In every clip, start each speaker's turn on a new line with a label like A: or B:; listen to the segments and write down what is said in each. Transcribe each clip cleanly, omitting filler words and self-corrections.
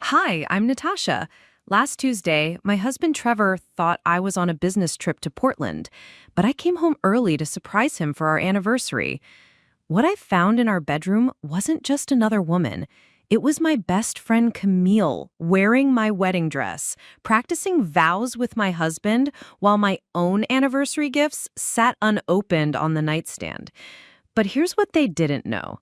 A: Hi, I'm Natasha. Last Tuesday, my husband Trevor thought I was on a business trip to Portland, but I came home early to surprise him for our anniversary. What I found in our bedroom wasn't just another woman. It was my best friend Camille wearing my wedding dress, practicing vows with my husband while my own anniversary gifts sat unopened on the nightstand. But here's what they didn't know.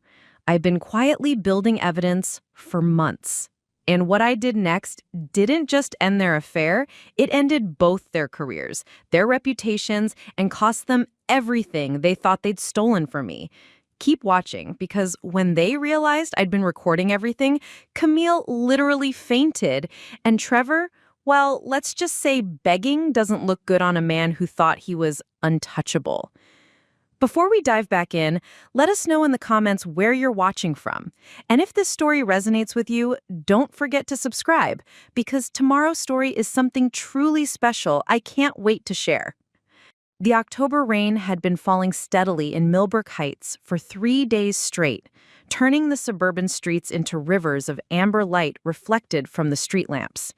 A: I've been quietly building evidence for months. And what I did next didn't just end their affair, it ended both their careers, their reputations, and cost them everything they thought they'd stolen from me. Keep watching, because when they realized I'd been recording everything, Camille literally fainted. And Trevor, well, let's just say begging doesn't look good on a man who thought he was untouchable. Before we dive back in, let us know in the comments where you're watching from. And if this story resonates with you, don't forget to subscribe, because tomorrow's story is something truly special I can't wait to share. The October rain had been falling steadily in Millbrook Heights for 3 days straight, turning the suburban streets into rivers of amber light reflected from the street lamps.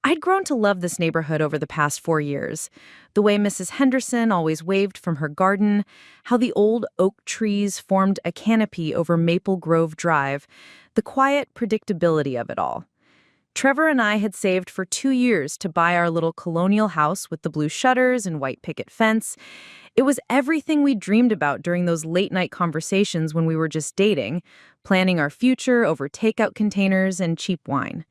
A: I'd grown to love this neighborhood over the past 4 years. The way Mrs. Henderson always waved from her garden, how the old oak trees formed a canopy over Maple Grove Drive, the quiet predictability of it all. Trevor and I had saved for 2 years to buy our little colonial house with the blue shutters and white picket fence. It was everything we dreamed about during those late-night conversations when we were just dating, planning our future over takeout containers and cheap wine.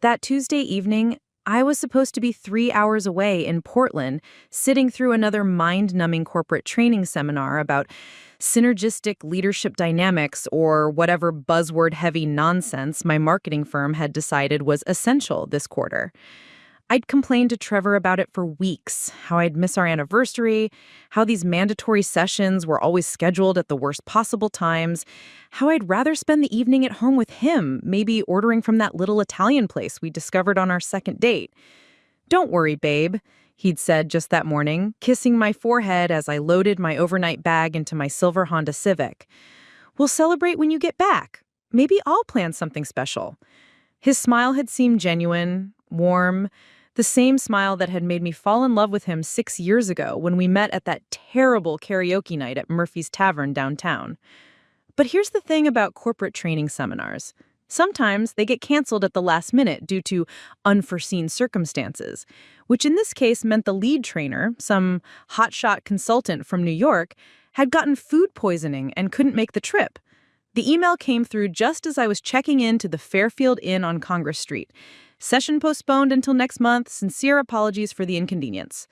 A: That Tuesday evening, I was supposed to be 3 hours away in Portland, sitting through another mind-numbing corporate training seminar about synergistic leadership dynamics, or whatever buzzword-heavy nonsense my marketing firm had decided was essential this quarter. I'd complained to Trevor about it for weeks, how I'd miss our anniversary, how these mandatory sessions were always scheduled at the worst possible times, how I'd rather spend the evening at home with him, maybe ordering from that little Italian place we discovered on our second date. "Don't worry, babe," he'd said just that morning, kissing my forehead as I loaded my overnight bag into my silver Honda Civic. "We'll celebrate when you get back. Maybe I'll plan something special." His smile had seemed genuine, warm, the same smile that had made me fall in love with him 6 years ago when we met at that terrible karaoke night at Murphy's Tavern downtown. But here's the thing about corporate training seminars. Sometimes they get canceled at the last minute due to unforeseen circumstances, which in this case meant the lead trainer, some hotshot consultant from New York, had gotten food poisoning and couldn't make the trip. The email came through just as I was checking into the Fairfield Inn on Congress Street. "Session postponed until next month. Sincere apologies for the inconvenience."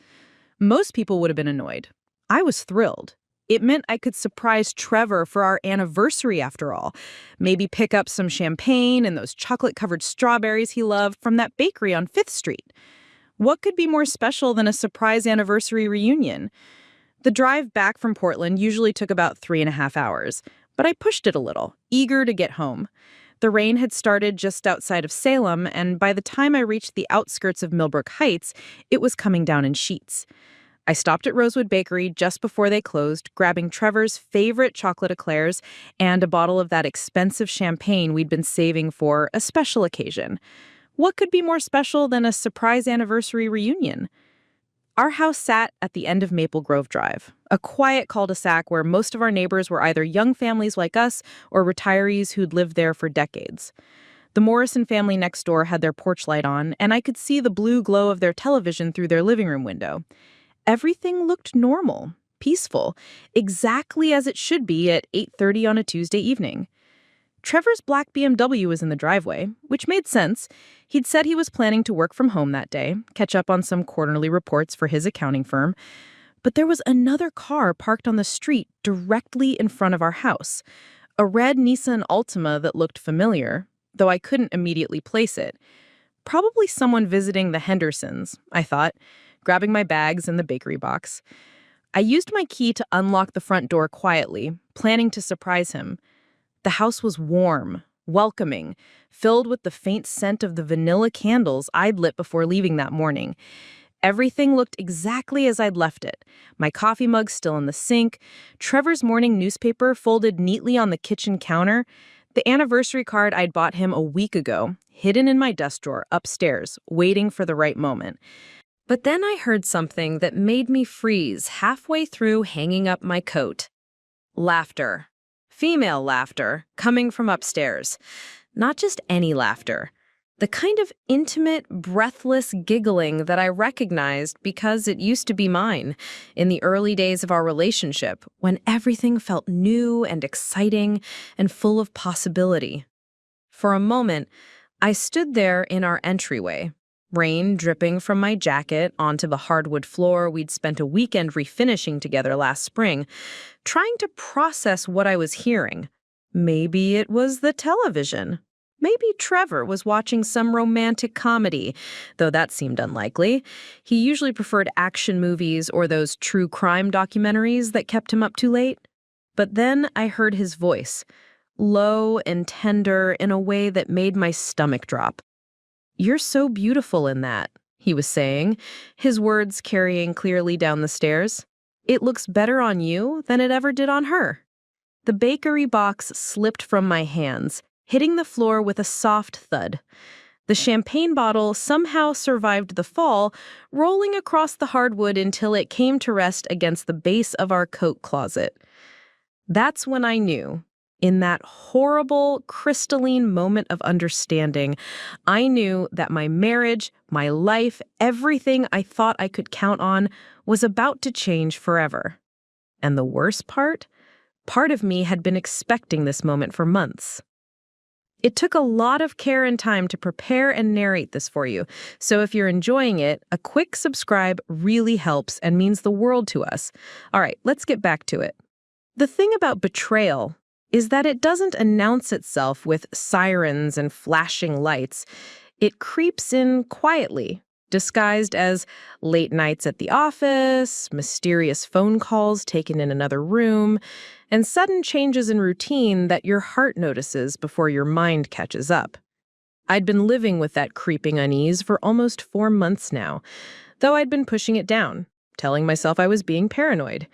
A: Most people would have been annoyed. I was thrilled. It meant I could surprise Trevor for our anniversary after all. Maybe pick up some champagne and those chocolate-covered strawberries he loved from that bakery on 5th Street. What could be more special than a surprise anniversary reunion? The drive back from Portland usually took about 3.5 hours, but I pushed it a little, eager to get home. The rain had started just outside of Salem, and by the time I reached the outskirts of Millbrook Heights, it was coming down in sheets. I stopped at Rosewood Bakery just before they closed, grabbing Trevor's favorite chocolate eclairs and a bottle of that expensive champagne we'd been saving for a special occasion. What could be more special than a surprise anniversary reunion? Our house sat at the end of Maple Grove Drive, a quiet cul-de-sac where most of our neighbors were either young families like us or retirees who'd lived there for decades. The Morrison family next door had their porch light on, and I could see the blue glow of their television through their living room window. Everything looked normal, peaceful, exactly as it should be at 8:30 on a Tuesday evening. Trevor's black BMW was in the driveway, which made sense. He'd said he was planning to work from home that day, catch up on some quarterly reports for his accounting firm. But there was another car parked on the street directly in front of our house, a red Nissan Altima that looked familiar, though I couldn't immediately place it. Probably someone visiting the Hendersons, I thought, grabbing my bags and the bakery box. I used my key to unlock the front door quietly, planning to surprise him. The house was warm, welcoming, filled with the faint scent of the vanilla candles I'd lit before leaving that morning. Everything looked exactly as I'd left it. My coffee mug still in the sink, Trevor's morning newspaper folded neatly on the kitchen counter, The anniversary card I'd bought him a week ago, hidden in my desk drawer upstairs, waiting for the right moment. But then I heard something that made me freeze halfway through hanging up my coat. Laughter. Female laughter, coming from upstairs. Not just any laughter. The kind of intimate, breathless giggling that I recognized because it used to be mine in the early days of our relationship, when everything felt new and exciting and full of possibility. For a moment, I stood there in our entryway, rain dripping from my jacket onto the hardwood floor we'd spent a weekend refinishing together last spring, trying to process what I was hearing. Maybe it was the television. Maybe Trevor was watching some romantic comedy, though that seemed unlikely. He usually preferred action movies or those true crime documentaries that kept him up too late. But then I heard his voice, low and tender in a way that made my stomach drop. "You're so beautiful in that," he was saying, his words carrying clearly down the stairs. "It looks better on you than it ever did on her." The bakery box slipped from my hands, hitting the floor with a soft thud. The champagne bottle somehow survived the fall, rolling across the hardwood until it came to rest against the base of our coat closet. That's when I knew, in that horrible, crystalline moment of understanding, I knew that my marriage, my life, everything I thought I could count on was about to change forever. And the worst part of me had been expecting this moment for months. It took a lot of care and time to prepare and narrate this for you, so if you're enjoying it, a quick subscribe really helps and means the world to us. All right, let's get back to it. The thing about betrayal is that it doesn't announce itself with sirens and flashing lights. It creeps in quietly, disguised as late nights at the office, mysterious phone calls taken in another room, and sudden changes in routine that your heart notices before your mind catches up. I'd been living with that creeping unease for almost 4 months now, though I'd been pushing it down, telling myself I was being paranoid.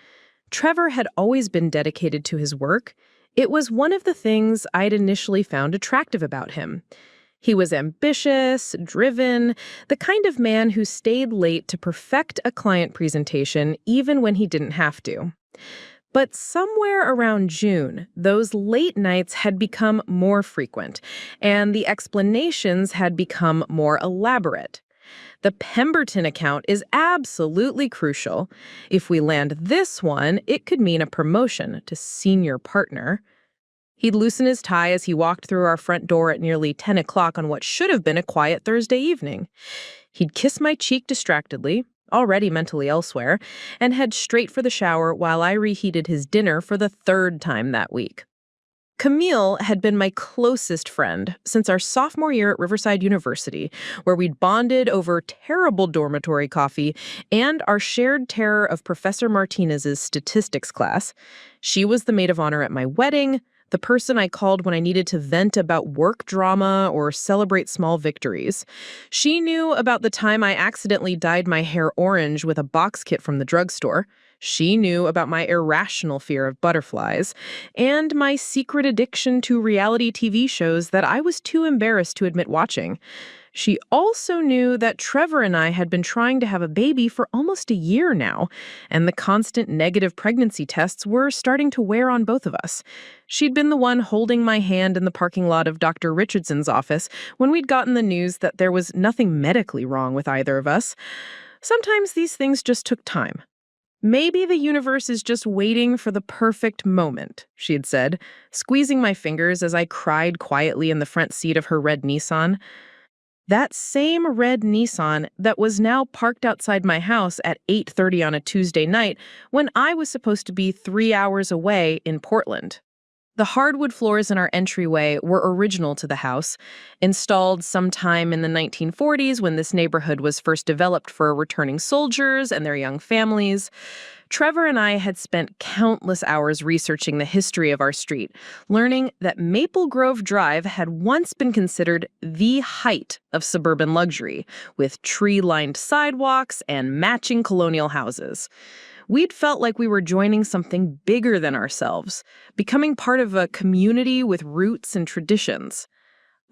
A: Trevor had always been dedicated to his work. It was one of the things I'd initially found attractive about him. He was ambitious, driven, the kind of man who stayed late to perfect a client presentation even when he didn't have to. But somewhere around June, those late nights had become more frequent, and the explanations had become more elaborate. The Pemberton account is absolutely crucial. If we land this one, it could mean a promotion to senior partner. He'd loosen his tie as he walked through our front door at nearly 10 o'clock on what should have been a quiet Thursday evening. He'd kiss my cheek distractedly, already mentally elsewhere, and head straight for the shower while I reheated his dinner for the 3rd time that week. Camille had been my closest friend since our sophomore year at Riverside University, where we'd bonded over terrible dormitory coffee and our shared terror of Professor Martinez's statistics class. She was the maid of honor at my wedding, the person I called when I needed to vent about work drama or celebrate small victories. She knew about the time I accidentally dyed my hair orange with a box kit from the drugstore. She knew about my irrational fear of butterflies and my secret addiction to reality TV shows that I was too embarrassed to admit watching. She also knew that Trevor and I had been trying to have a baby for almost a year now, and the constant negative pregnancy tests were starting to wear on both of us. She'd been the one holding my hand in the parking lot of Dr. Richardson's office when we'd gotten the news that there was nothing medically wrong with either of us. Sometimes these things just took time. "Maybe the universe is just waiting for the perfect moment," she had said, squeezing my fingers as I cried quietly in the front seat of her red Nissan. That same red Nissan that was now parked outside my house at 8:30 on a Tuesday night when I was supposed to be 3 hours away in Portland. The hardwood floors in our entryway were original to the house, installed sometime in the 1940s when this neighborhood was first developed for returning soldiers and their young families. Trevor and I had spent countless hours researching the history of our street, learning that Maple Grove Drive had once been considered the height of suburban luxury, with tree-lined sidewalks and matching colonial houses. We'd felt like we were joining something bigger than ourselves, becoming part of a community with roots and traditions.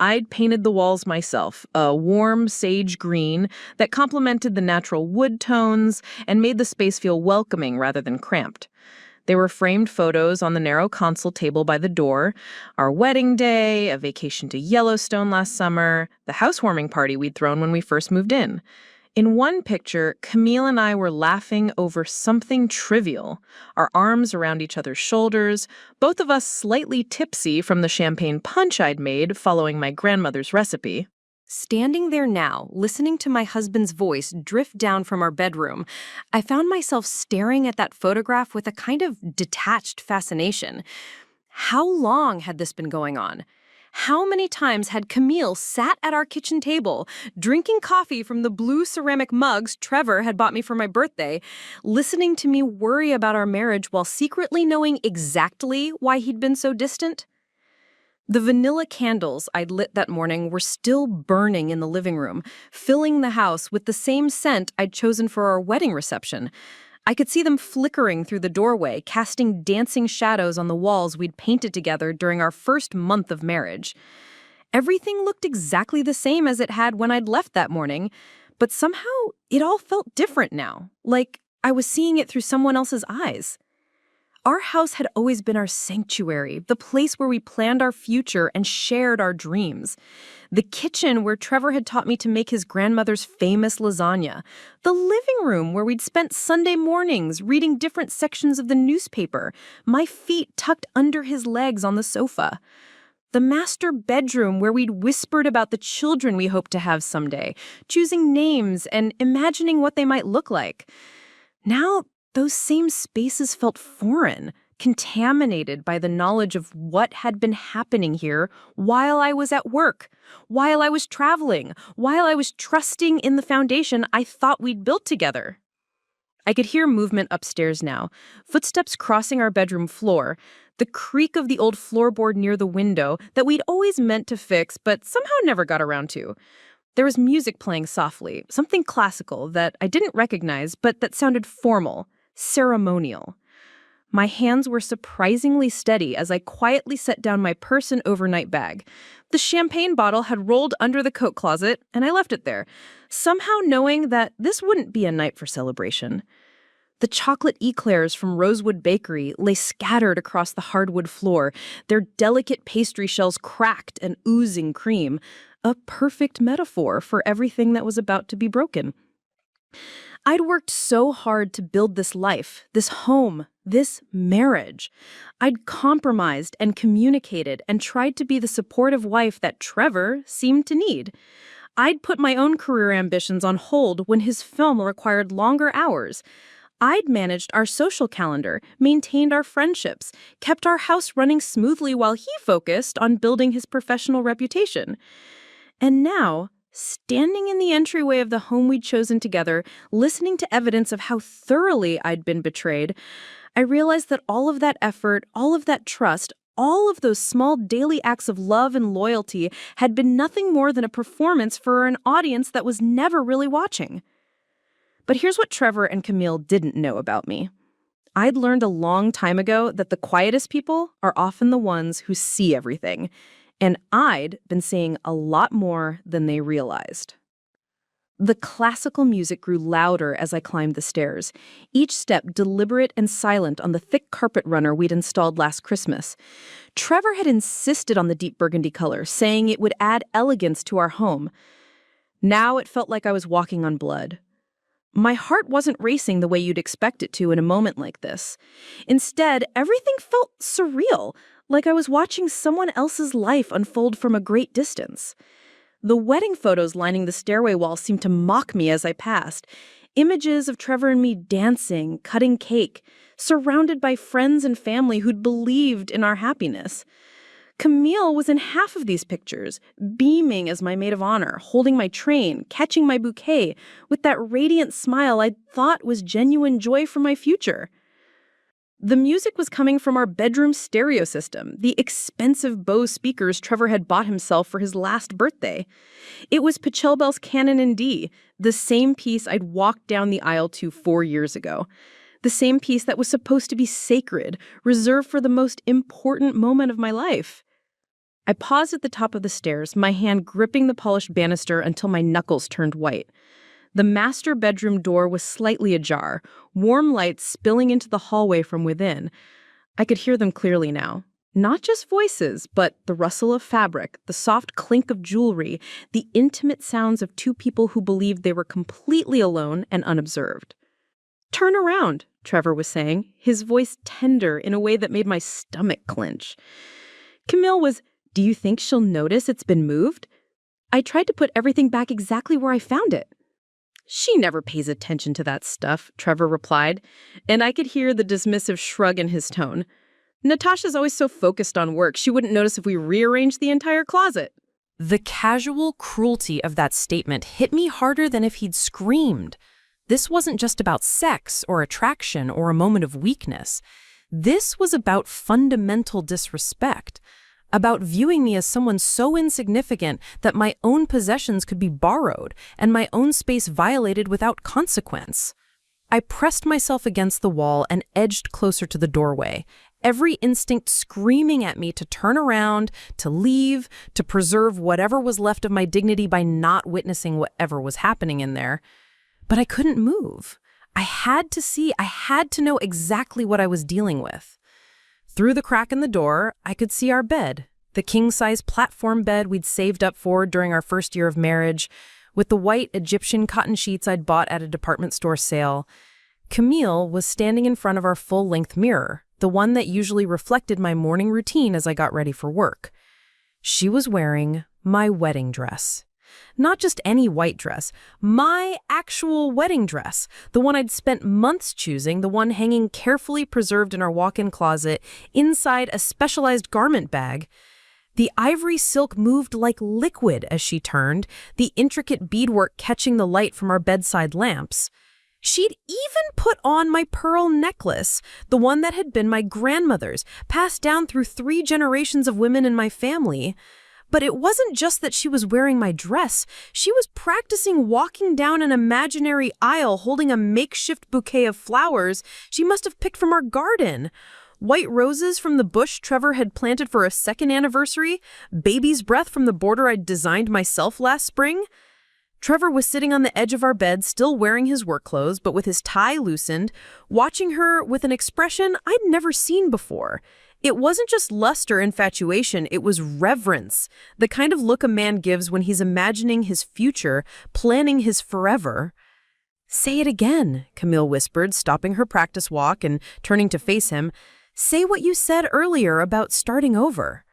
A: I'd painted the walls myself, a warm sage green that complemented the natural wood tones and made the space feel welcoming rather than cramped. There were framed photos on the narrow console table by the door, our wedding day, a vacation to Yellowstone last summer, the housewarming party we'd thrown when we first moved in. In one picture, Camille and I were laughing over something trivial, our arms around each other's shoulders, both of us slightly tipsy from the champagne punch I'd made following my grandmother's recipe. Standing there now, listening to my husband's voice drift down from our bedroom, I found myself staring at that photograph with a kind of detached fascination. How long had this been going on? How many times had Camille sat at our kitchen table, drinking coffee from the blue ceramic mugs Trevor had bought me for my birthday, listening to me worry about our marriage while secretly knowing exactly why he'd been so distant? The vanilla candles I'd lit that morning were still burning in the living room, filling the house with the same scent I'd chosen for our wedding reception. I could see them flickering through the doorway, casting dancing shadows on the walls we'd painted together during our first month of marriage. Everything looked exactly the same as it had when I'd left that morning, but somehow it all felt different now, like I was seeing it through someone else's eyes. Our house had always been our sanctuary, the place where we planned our future and shared our dreams. The kitchen where Trevor had taught me to make his grandmother's famous lasagna. The living room where we'd spent Sunday mornings reading different sections of the newspaper, my feet tucked under his legs on the sofa. The master bedroom where we'd whispered about the children we hoped to have someday, choosing names and imagining what they might look like. Now, those same spaces felt foreign, contaminated by the knowledge of what had been happening here while I was at work, while I was traveling, while I was trusting in the foundation I thought we'd built together. I could hear movement upstairs now, footsteps crossing our bedroom floor, the creak of the old floorboard near the window that we'd always meant to fix but somehow never got around to. There was music playing softly, something classical that I didn't recognize but that sounded formal, ceremonial. My hands were surprisingly steady as I quietly set down my purse and overnight bag. The champagne bottle had rolled under the coat closet, and I left it there, somehow knowing that this wouldn't be a night for celebration. The chocolate eclairs from Rosewood Bakery lay scattered across the hardwood floor, their delicate pastry shells cracked and oozing cream, a perfect metaphor for everything that was about to be broken. I'd worked so hard to build this life, this home, this marriage. I'd compromised and communicated and tried to be the supportive wife that Trevor seemed to need. I'd put my own career ambitions on hold when his film required longer hours. I'd managed our social calendar, maintained our friendships, kept our house running smoothly while he focused on building his professional reputation. And now, standing in the entryway of the home we'd chosen together, listening to evidence of how thoroughly I'd been betrayed, I realized that all of that effort, all of that trust, all of those small daily acts of love and loyalty had been nothing more than a performance for an audience that was never really watching. But here's what Trevor and Camille didn't know about me. I'd learned a long time ago that the quietest people are often the ones who see everything. And I'd been seeing a lot more than they realized. The classical music grew louder as I climbed the stairs, each step deliberate and silent on the thick carpet runner we'd installed last Christmas. Trevor had insisted on the deep burgundy color, saying it would add elegance to our home. Now it felt like I was walking on blood. My heart wasn't racing the way you'd expect it to in a moment like this. Instead, everything felt surreal, like I was watching someone else's life unfold from a great distance. The wedding photos lining the stairway wall seemed to mock me as I passed. Images of Trevor and me dancing, cutting cake, surrounded by friends and family who'd believed in our happiness. Camille was in half of these pictures, beaming as my maid of honor, holding my train, catching my bouquet, with that radiant smile I'd thought was genuine joy for my future. The music was coming from our bedroom stereo system, the expensive Bose speakers Trevor had bought himself for his last birthday. It was Pachelbel's Canon in D, the same piece I'd walked down the aisle to 4 years ago.
B: The same piece that was supposed to be sacred, reserved for the most important moment of my life. I paused at the top of the stairs, my hand gripping the polished banister until my knuckles turned white. The master bedroom door was slightly ajar, warm light spilling into the hallway from within. I could hear them clearly now. Not just voices, but the rustle of fabric, the soft clink of jewelry, the intimate sounds of two people who believed they were completely alone and unobserved. "Turn around," Trevor was saying, his voice tender in a way that made my stomach clench. Camille was, "Do you think she'll notice it's been moved?" I tried to put everything back exactly where I found it. "She never pays attention to that stuff," Trevor replied, and I could hear the dismissive shrug in his tone. "Natasha's always so focused on work, she wouldn't notice if we rearranged the entire closet."
A: The casual cruelty of that statement hit me harder than if he'd screamed. This wasn't just about sex or attraction or a moment of weakness. This was about fundamental disrespect, about viewing me as someone so insignificant that my own possessions could be borrowed and my own space violated without consequence. I pressed myself against the wall and edged closer to the doorway, every instinct screaming at me to turn around, to leave, to preserve whatever was left of my dignity by not witnessing whatever was happening in there. But I couldn't move. I had to know exactly what I was dealing with. Through the crack in the door, I could see our bed, the king-size platform bed we'd saved up for during our first year of marriage, with the white Egyptian cotton sheets I'd bought at a department store sale. Camille was standing in front of our full-length mirror, the one that usually reflected my morning routine as I got ready for work. She was wearing my wedding dress. Not just any white dress, my actual wedding dress, the one I'd spent months choosing, the one hanging carefully preserved in our walk-in closet inside a specialized garment bag. The ivory silk moved like liquid as she turned, the intricate beadwork catching the light from our bedside lamps. She'd even put on my pearl necklace, the one that had been my grandmother's, passed down through 3 generations of women in my family. But it wasn't just that she was wearing my dress. She was practicing walking down an imaginary aisle holding a makeshift bouquet of flowers she must have picked from our garden. White roses from the bush Trevor had planted for a second anniversary, baby's breath from the border I'd designed myself last spring. Trevor was sitting on the edge of our bed, still wearing his work clothes, but with his tie loosened, watching her with an expression I'd never seen before. It wasn't just lust or infatuation, it was reverence, the kind of look a man gives when he's imagining his future, planning his forever. "Say it again," Camille whispered, stopping her practice walk and turning to face him. "Say what you said earlier about starting over."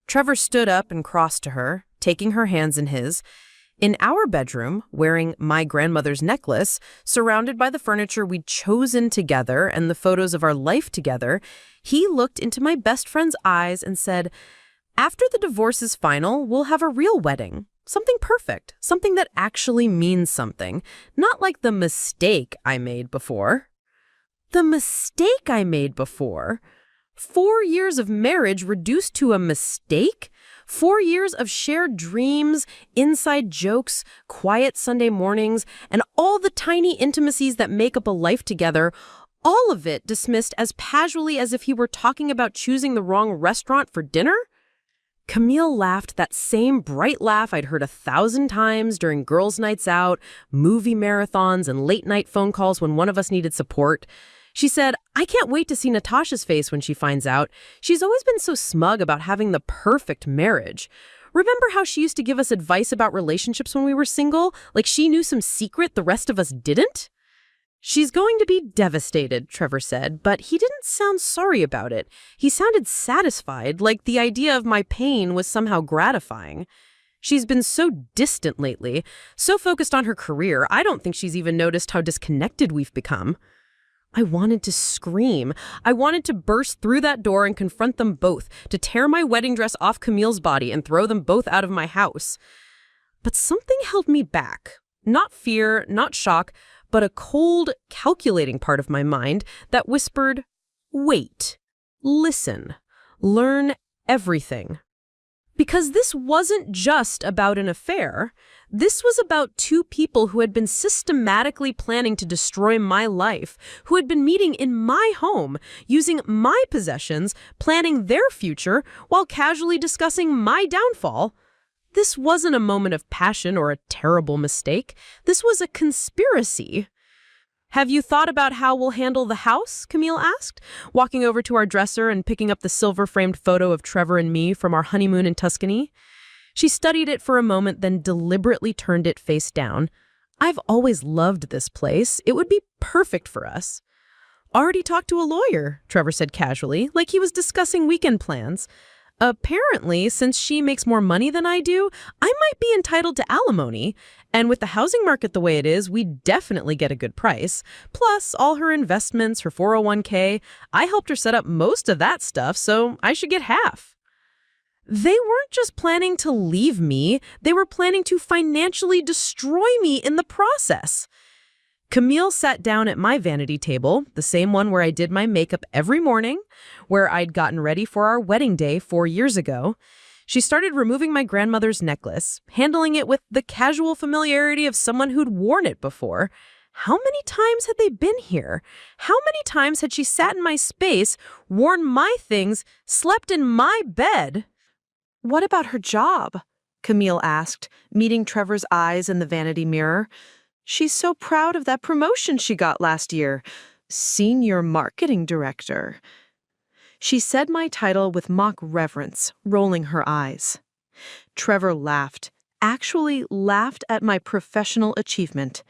A: Trevor stood up and crossed to her, taking her hands in his. In our bedroom, wearing my grandmother's necklace, surrounded by the furniture we'd chosen together and the photos of our life together, he looked into my best friend's eyes and said, "After the divorce is final, we'll have a real wedding. Something perfect, something that actually means something, not like the mistake I made before." The mistake I made before? 4 years of marriage reduced to a mistake? 4 years of shared dreams, inside jokes, quiet Sunday mornings, and all the tiny intimacies that make up a life together, all of it dismissed as casually as if he were talking about choosing the wrong restaurant for dinner? Camille laughed that same bright laugh I'd heard 1,000 times during girls' nights out, movie marathons, and late-night phone calls when one of us needed support. She said, "I can't wait to see Natasha's face when she finds out. She's always been so smug about having the perfect marriage. Remember how she used to give us advice about relationships when we were single? Like she knew some secret the rest of us didn't?" "She's going to be devastated," Trevor said, but he didn't sound sorry about it. He sounded satisfied, like the idea of my pain was somehow gratifying. "She's been so distant lately, so focused on her career, I don't think she's even noticed how disconnected we've become." I wanted to scream. I wanted to burst through that door and confront them both, to tear my wedding dress off Camille's body and throw them both out of my house. But something held me back. Not fear, not shock, but a cold, calculating part of my mind that whispered, "Wait, listen, learn everything."
B: Because this wasn't just about an affair. This was about two people who had been systematically planning to destroy my life, who had been meeting in my home, using my possessions, planning their future, while casually discussing my downfall. This wasn't a moment of passion or a terrible mistake. This was a conspiracy. "Have you thought about how we'll handle the house?" Camille asked, walking over to our dresser and picking up the silver-framed photo of Trevor and me from our honeymoon in Tuscany. She studied it for a moment, then deliberately turned it face down. "I've always loved this place. It would be perfect for us." "Already talked to a lawyer," Trevor said casually, like he was discussing weekend plans. "Apparently, since she makes more money than I do, I might be entitled to alimony. And with the housing market the way it is, we definitely get a good price. Plus, all her investments, her 401k, I helped her set up most of that stuff, so I should get half." They weren't just planning to leave me, they were planning to financially destroy me in the process. Camille sat down at my vanity table, the same one where I did my makeup every morning, where I'd gotten ready for our wedding day 4 years ago. She started removing my grandmother's necklace, handling it with the casual familiarity of someone who'd worn it before. How many times had they been here? How many times had she sat in my space, worn my things, slept in my bed?
A: "What about her job?" Camille asked, meeting Trevor's eyes in the vanity mirror. "She's so proud of that promotion she got last year. Senior Marketing Director." She said my title with mock reverence, rolling her eyes. Trevor laughed, actually laughed at my professional achievement.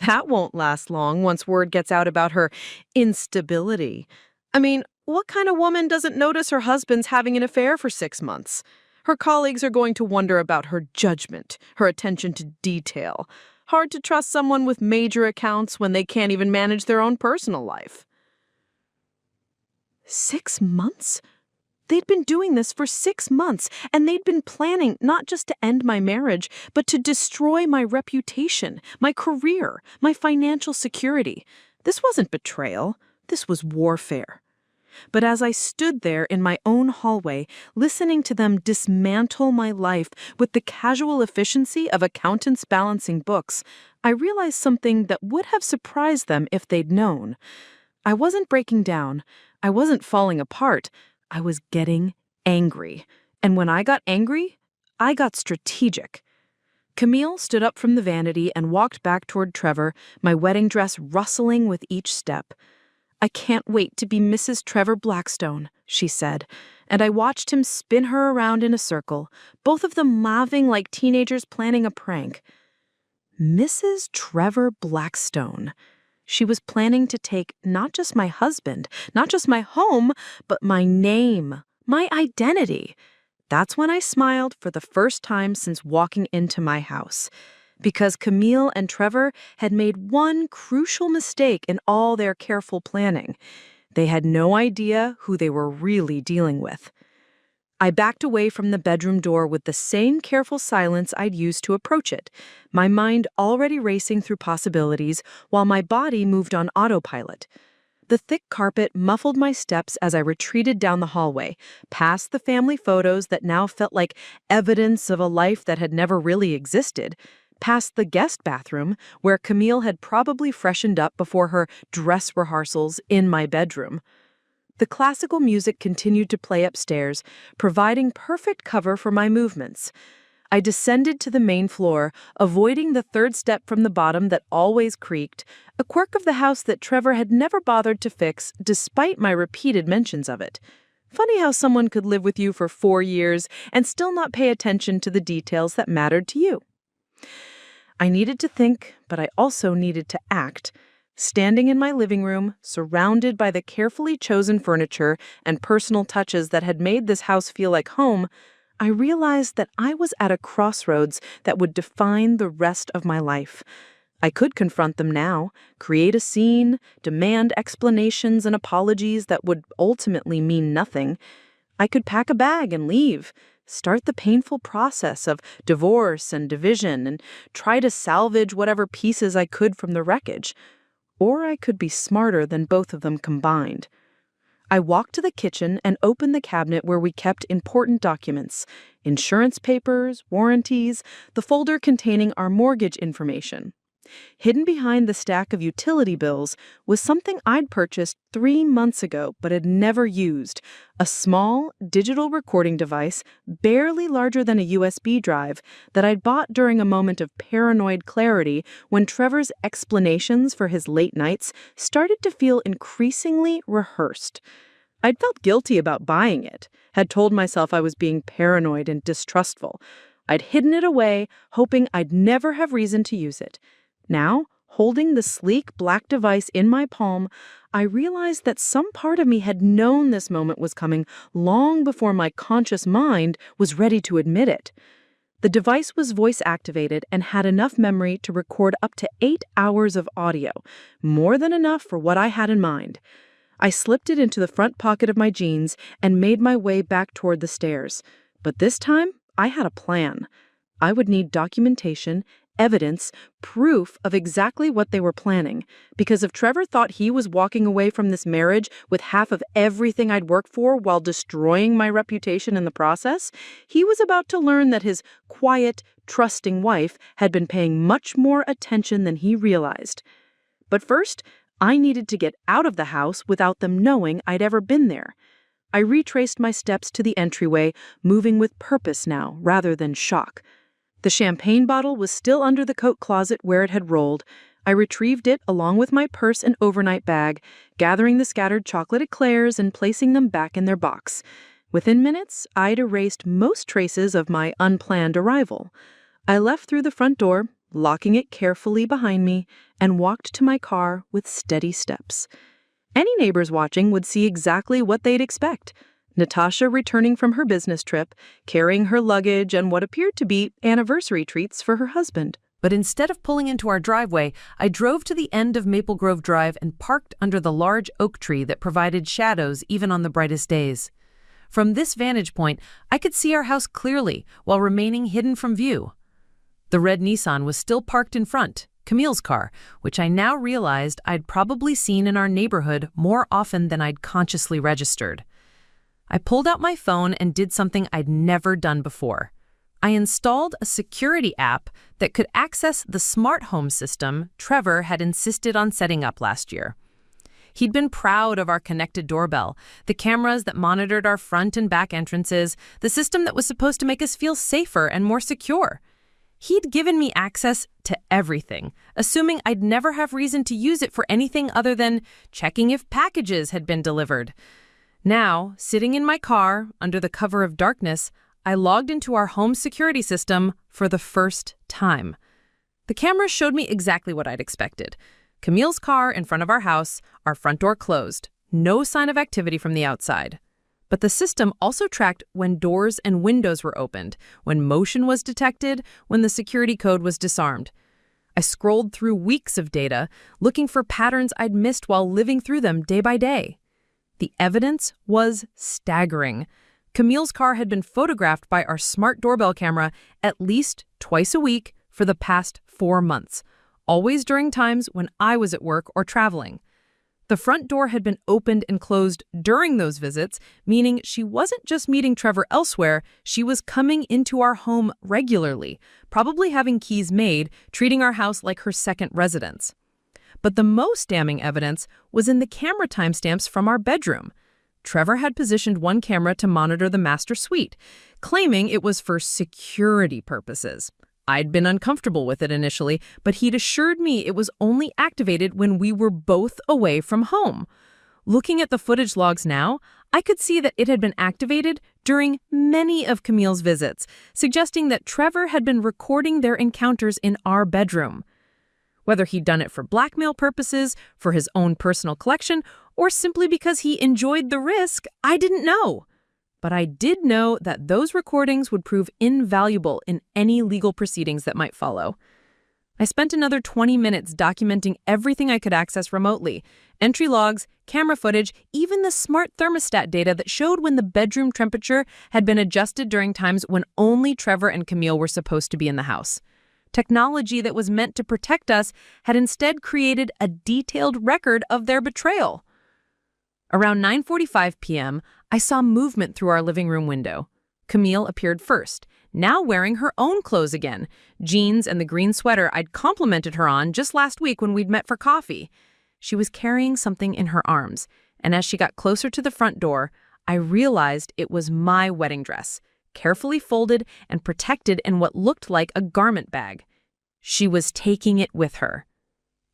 A: "That won't last long once word gets out about her instability. I mean, what kind of woman doesn't notice her husband's having an affair for 6 months? Her colleagues are going to wonder about her judgment, her attention to detail. Hard to trust someone with major accounts when they can't even manage their own personal life." 6 months? They'd been doing this for 6 months, and they'd been planning not just to end my marriage, but to destroy my reputation, my career, my financial security. This wasn't betrayal. This was warfare. But as I stood there in my own hallway, listening to them dismantle my life with the casual efficiency of accountants balancing books, I realized something that would have surprised them if they'd known. I wasn't breaking down. I wasn't falling apart. I was getting angry. And when I got angry, I got strategic. Camille stood up from the vanity and walked back toward Trevor, my wedding dress rustling with each step. "I can't wait to be Mrs. Trevor Blackstone," she said, and I watched him spin her around in a circle, both of them laughing like teenagers planning a prank. Mrs. Trevor Blackstone. She was planning to take not just my husband, not just my home, but my name, my identity. That's when I smiled for the first time since walking into my house. Because Camille and Trevor had made one crucial mistake in all their careful planning. They had no idea who they were really dealing with. I backed away from the bedroom door with the same careful silence I'd used to approach it, my mind already racing through possibilities while my body moved on autopilot. The thick carpet muffled my steps as I retreated down the hallway, past the family photos that now felt like evidence of a life that had never really existed, past the guest bathroom where Camille had probably freshened up before her dress rehearsals in my bedroom. The classical music continued to play upstairs, providing perfect cover for my movements. I descended to the main floor, avoiding the third step from the bottom that always creaked, a quirk of the house that Trevor had never bothered to fix despite my repeated mentions of it. Funny how someone could live with you for 4 years and still not pay attention to the details that mattered to you. I needed to think, but I also needed to act. Standing in my living room, surrounded by the carefully chosen furniture and personal touches that had made this house feel like home, I realized that I was at a crossroads that would define the rest of my life. I could confront them now, create a scene, demand explanations and apologies that would ultimately mean nothing. I could pack a bag and leave, start the painful process of divorce and division, and try to salvage whatever pieces I could from the wreckage. Or I could be smarter than both of them combined.
B: I walked to the kitchen and opened the cabinet where we kept important documents, insurance papers, warranties, the folder containing our mortgage information. Hidden behind the stack of utility bills was something I'd purchased 3 months ago but had never used, a small digital recording device barely larger than a USB drive that I'd bought during a moment of paranoid clarity when Trevor's explanations for his late nights started to feel increasingly rehearsed. I'd felt guilty about buying it, had told myself I was being paranoid and distrustful. I'd hidden it away, hoping I'd never have reason to use it. Now, holding the sleek black device in my palm, I realized that some part of me had known this moment was coming long before my conscious mind was ready to admit it. The device was voice-activated and had enough memory to record up to 8 hours of audio, more than enough for what I had in mind. I slipped it into the front pocket of my jeans and made my way back toward the stairs. But this time, I had a plan. I would need documentation, evidence, proof of exactly what they were planning. Because if Trevor thought he was walking away from this marriage with half of everything I'd worked for while destroying my reputation in the process, he was about to learn that his quiet, trusting wife had been paying much more attention than he realized. But first, I needed to get out of the house without them knowing I'd ever been there. I retraced my steps to the entryway, moving with purpose now rather than shock. The champagne bottle was still under the coat closet where it had rolled. I retrieved it along with my purse and overnight bag, gathering the scattered chocolate eclairs and placing them back in their box. Within minutes, I'd erased most traces of my unplanned arrival. I left through the front door, locking it carefully behind me, and walked to my car with steady steps. Any neighbors watching would see exactly what they'd expect. Natasha returning from her business trip, carrying her luggage and what appeared to be anniversary treats for her husband.
A: But instead of pulling into our driveway, I drove to the end of Maple Grove Drive and parked under the large oak tree that provided shadows even on the brightest days. From this vantage point, I could see our house clearly while remaining hidden from view. The red Nissan was still parked in front, Camille's car, which I now realized I'd probably seen in our neighborhood more often than I'd consciously registered. I pulled out my phone and did something I'd never done before. I installed a security app that could access the smart home system Trevor had insisted on setting up last year. He'd been proud of our connected doorbell, the cameras that monitored our front and back entrances, the system that was supposed to make us feel safer and more secure. He'd given me access to everything, assuming I'd never have reason to use it for anything other than checking if packages had been delivered. Now, sitting in my car, under the cover of darkness, I logged into our home security system for the first time. The camera showed me exactly what I'd expected. Camille's car in front of our house, our front door closed, no sign of activity from the outside. But the system also tracked when doors and windows were opened, when motion was detected, when the security code was disarmed. I scrolled through weeks of data, looking for patterns I'd missed while living through them day by day. The evidence was staggering. Camille's car had been photographed by our smart doorbell camera at least twice a week for the past 4 months, always during times when I was at work or traveling. The front door had been opened and closed during those visits, meaning she wasn't just meeting Trevor elsewhere, she was coming into our home regularly, probably having keys made, treating our house like her second residence. But the most damning evidence was in the camera timestamps from our bedroom. Trevor had positioned one camera to monitor the master suite, claiming it was for security purposes. I'd been uncomfortable with it initially, but he'd assured me it was only activated when we were both away from home. Looking at the footage logs now, I could see that it had been activated during many of Camille's visits, suggesting that Trevor had been recording their encounters in our bedroom. Whether he'd done it for blackmail purposes, for his own personal collection, or simply because he enjoyed the risk, I didn't know. But I did know that those recordings would prove invaluable in any legal proceedings that might follow. I spent another 20 minutes documenting everything I could access remotely: entry logs, camera footage, even the smart thermostat data that showed when the bedroom temperature had been adjusted during times when only Trevor and Camille were supposed to be in the house. Technology that was meant to protect us had instead created a detailed record of their betrayal. Around 9:45 p.m., I saw movement through our living room window. Camille appeared first, now wearing her own clothes again, jeans and the green sweater I'd complimented her on just last week when we'd met for coffee. She was carrying something in her arms, and as she got closer to the front door, I realized it was my wedding dress, carefully folded and protected in what looked like a garment bag. She was taking it with her.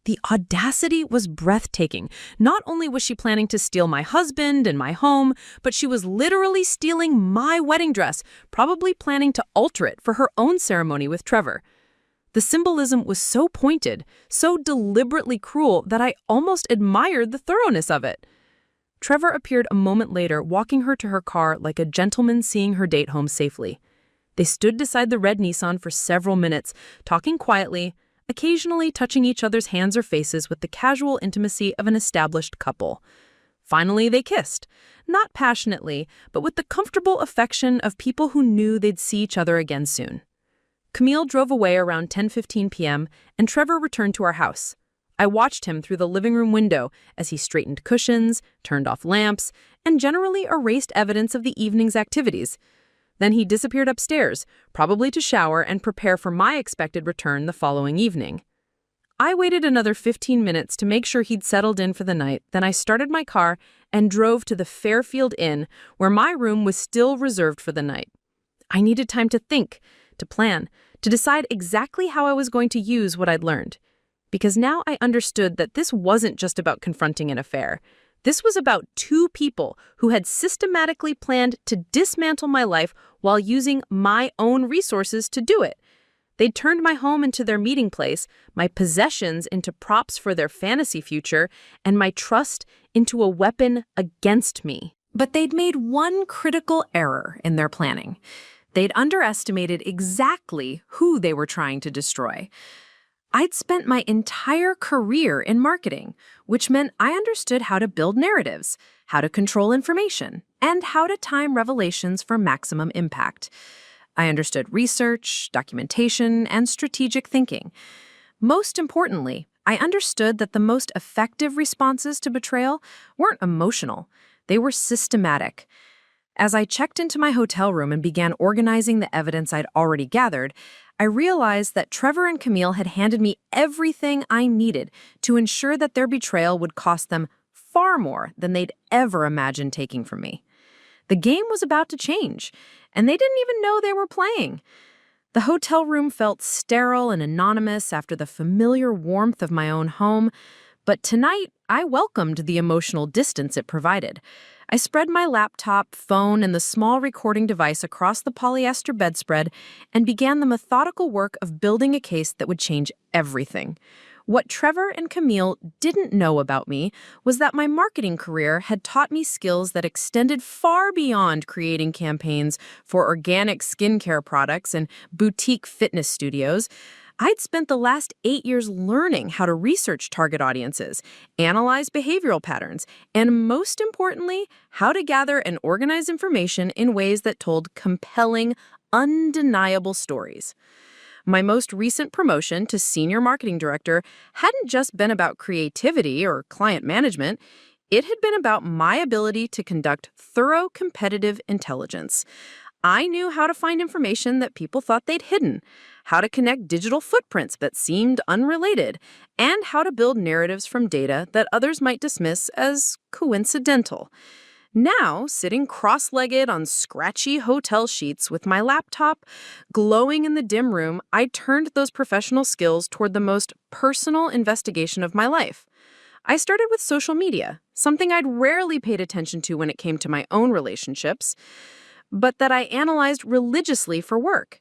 A: The audacity was breathtaking. Not only was she planning to steal my husband and my home, but she was literally stealing my wedding dress, probably planning to alter it for her own ceremony with Trevor. The symbolism was so pointed, so deliberately cruel, that I almost admired the thoroughness of it. Trevor appeared a moment later, walking her to her car like a gentleman seeing her date home safely. They stood beside the red Nissan for several minutes, talking quietly, occasionally touching each other's hands or faces with the casual intimacy of an established couple. Finally, they kissed, not passionately, but with the comfortable affection of people who knew they'd see each other again soon. Camille drove away around 10:15 p.m., and Trevor returned to our house. I watched him through the living room window as he straightened cushions, turned off lamps, and generally erased evidence of the evening's activities. Then he disappeared upstairs, probably to shower and prepare for my expected return the following evening. I waited another 15 minutes to make sure he'd settled in for the night, then I started my car and drove to the Fairfield Inn, where my room was still reserved for the night. I needed time to think, to plan, to decide exactly how I was going to use what I'd learned. Because now I understood that this wasn't just about confronting an affair. This was about two people who had systematically planned to dismantle my life while using my own resources to do it. They'd turned my home into their meeting place, my possessions into props for their fantasy future, and my trust into a weapon against me. But they'd made one critical error in their planning. They'd underestimated exactly who they were trying to destroy. I'd spent my entire career in marketing, which meant I understood how to build narratives, how to control information, and how to time revelations for maximum impact. I understood research, documentation, and strategic thinking. Most importantly, I understood that the most effective responses to betrayal weren't emotional. They were systematic. As I checked into my hotel room and began organizing the evidence I'd already gathered, I realized that Trevor and Camille had handed me everything I needed to ensure that their betrayal would cost them far more than they'd ever imagined taking from me. The game was about to change, and they didn't even know they were playing. The hotel room felt sterile and anonymous after the familiar warmth of my own home, but tonight I welcomed the emotional distance it provided. I spread my laptop, phone, and the small recording device across the polyester bedspread and began the methodical work of building a case that would change everything. What Trevor and Camille didn't know about me was that my marketing career had taught me skills that extended far beyond creating campaigns for organic skincare products and boutique fitness studios. I'd spent the last 8 years learning how to research target audiences, analyze behavioral patterns, and most importantly, how to gather and organize information in ways that told compelling, undeniable stories. My most recent promotion to senior marketing director hadn't just been about creativity or client management. It had been about my ability to conduct thorough competitive intelligence. I knew how to find information that people thought they'd hidden, how to connect digital footprints that seemed unrelated, and how to build narratives from data that others might dismiss as coincidental. Now, sitting cross-legged on scratchy hotel sheets with my laptop glowing in the dim room, I turned those professional skills toward the most personal investigation of my life. I started with social media, something I'd rarely paid attention to when it came to my own relationships, but that I analyzed religiously for work.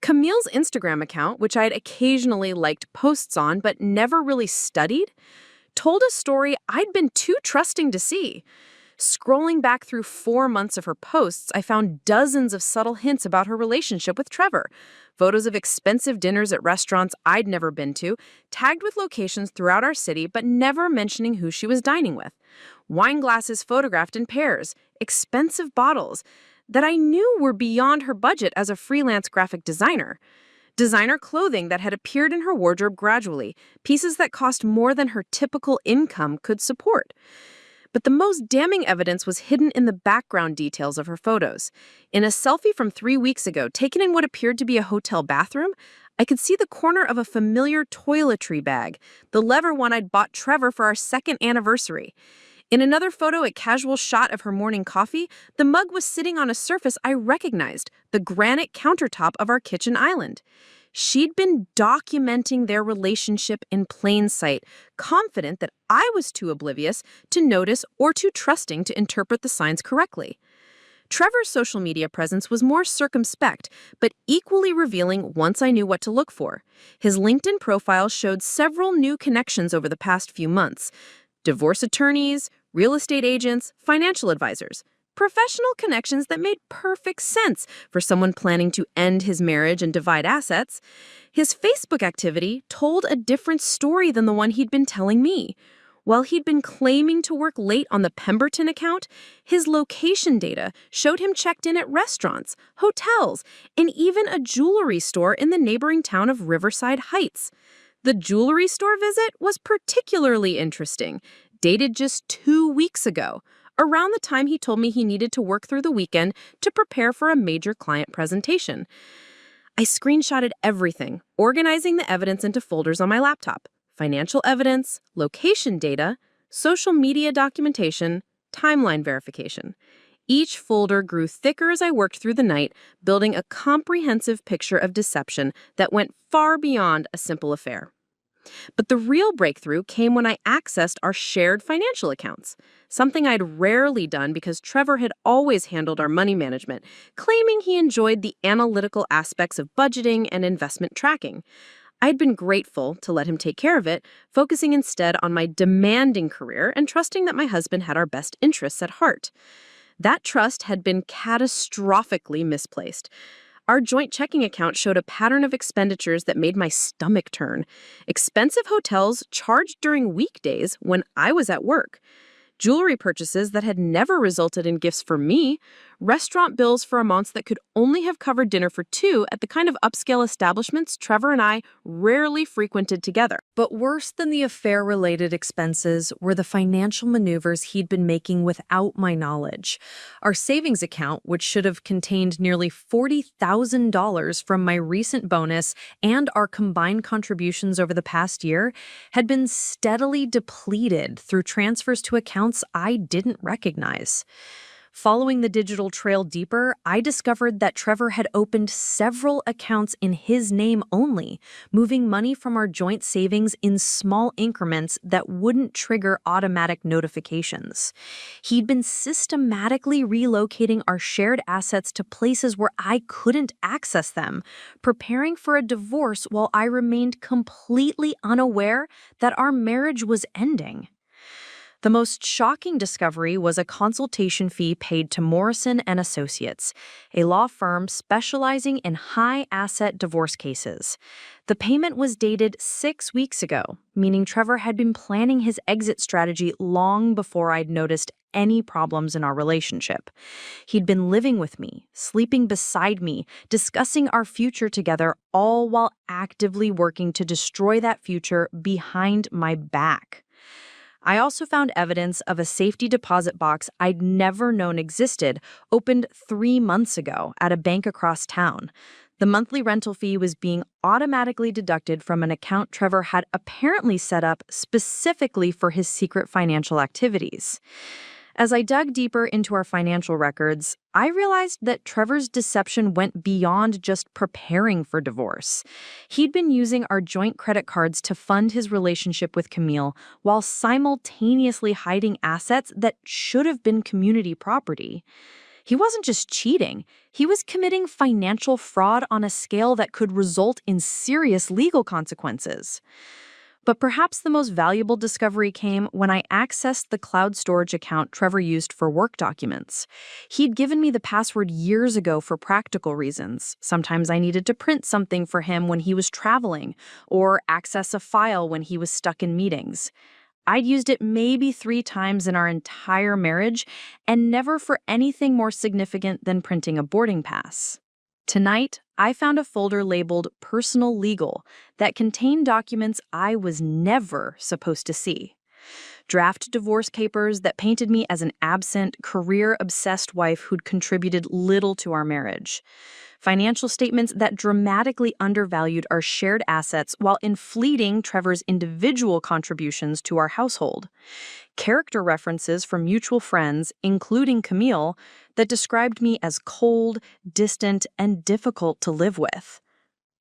A: Camille's Instagram account, which I'd occasionally liked posts on but never really studied, told a story I'd been too trusting to see. Scrolling back through 4 months of her posts, I found dozens of subtle hints about her relationship with Trevor. Photos of expensive dinners at restaurants I'd never been to, tagged with locations throughout our city but never mentioning who she was dining with. Wine glasses photographed in pairs, expensive bottles that I knew were beyond her budget as a freelance graphic designer. Designer clothing that had appeared in her wardrobe gradually, pieces that cost more than her typical income could support.
B: But the most damning evidence was hidden in the background details of her photos. In a selfie from 3 weeks ago, taken in what appeared to be a hotel bathroom, I could see the corner of a familiar toiletry bag, the leather one I'd bought Trevor for our second anniversary. In another photo, a casual shot of her morning coffee, the mug was sitting on a surface I recognized, the granite countertop of our kitchen island. She'd been documenting their relationship in plain sight, confident that I was too oblivious to notice or too trusting to interpret the signs correctly. Trevor's social media presence was more circumspect, but equally revealing once I knew what to look for. His LinkedIn profile showed several new connections over the past few months: divorce attorneys, real estate agents, financial advisors. Professional connections that made perfect sense for someone planning to end his marriage and divide assets. His Facebook activity told a different story than the one he'd been telling me. While he'd been claiming to work late on the Pemberton account, his location data showed him checked in at restaurants, hotels, and even a jewelry store in the neighboring town of Riverside Heights. The jewelry store visit was particularly interesting, dated just 2 weeks ago, around the time he told me he needed to work through the weekend to prepare for a major client presentation. I screenshotted everything, organizing the evidence into folders on my laptop: financial evidence, location data, social media documentation, timeline verification. Each folder grew thicker as I worked through the night, building a comprehensive picture of deception that went far beyond a simple affair. But the real breakthrough came when I accessed our shared financial accounts, something I'd rarely done because Trevor had always handled our money management, claiming he enjoyed the analytical aspects of budgeting and investment tracking. I'd been grateful to let him take care of it, focusing instead on my demanding career and trusting that my husband had our best interests at heart. That trust had been catastrophically misplaced. Our joint checking account showed a pattern of expenditures that made my stomach turn. Expensive hotels charged during weekdays when I was at work. Jewelry purchases that had never resulted in gifts for me. Restaurant bills for amounts that could only have covered dinner for two at the kind of upscale establishments Trevor and I rarely frequented together.
A: But worse than the affair-related expenses were the financial maneuvers he'd been making without my knowledge. Our savings account, which should have contained nearly $40,000 from my recent bonus and our combined contributions over the past year, had been steadily depleted through transfers to accounts I didn't recognize. Following the digital trail deeper, I discovered that Trevor had opened several accounts in his name only, moving money from our joint savings in small increments that wouldn't trigger automatic notifications. He'd been systematically relocating our shared assets to places where I couldn't access them, preparing for a divorce while I remained completely unaware that our marriage was ending. The most shocking discovery was a consultation fee paid to Morrison and Associates, a law firm specializing in high-asset divorce cases. The payment was dated 6 weeks ago, meaning Trevor had been planning his exit strategy long before I'd noticed any problems in our relationship. He'd been living with me, sleeping beside me, discussing our future together, all while actively working to destroy that future behind my back. I also found evidence of a safety deposit box I'd never known existed, opened 3 months ago at a bank across town. The monthly rental fee was being automatically deducted from an account Trevor had apparently set up specifically for his secret financial activities. As I dug deeper into our financial records, I realized that Trevor's deception went beyond just preparing for divorce. He'd been using our joint credit cards to fund his relationship with Camille while simultaneously hiding assets that should have been community property. He wasn't just cheating, he was committing financial fraud on a scale that could result in serious legal consequences. But perhaps the most valuable discovery came when I accessed the cloud storage account Trevor used for work documents. He'd given me the password years ago for practical reasons. Sometimes I needed to print something for him when he was traveling, or access a file when he was stuck in meetings. I'd used it maybe 3 times in our entire marriage, and never for anything more significant than printing a boarding pass. Tonight, I found a folder labeled Personal Legal that contained documents I was never supposed to see.
B: Draft divorce papers that painted me as an absent, career-obsessed wife who'd contributed little to our marriage. Financial statements that dramatically undervalued our shared assets while inflating Trevor's individual contributions to our household. Character references from mutual friends, including Camille, that described me as cold, distant, and difficult to live with.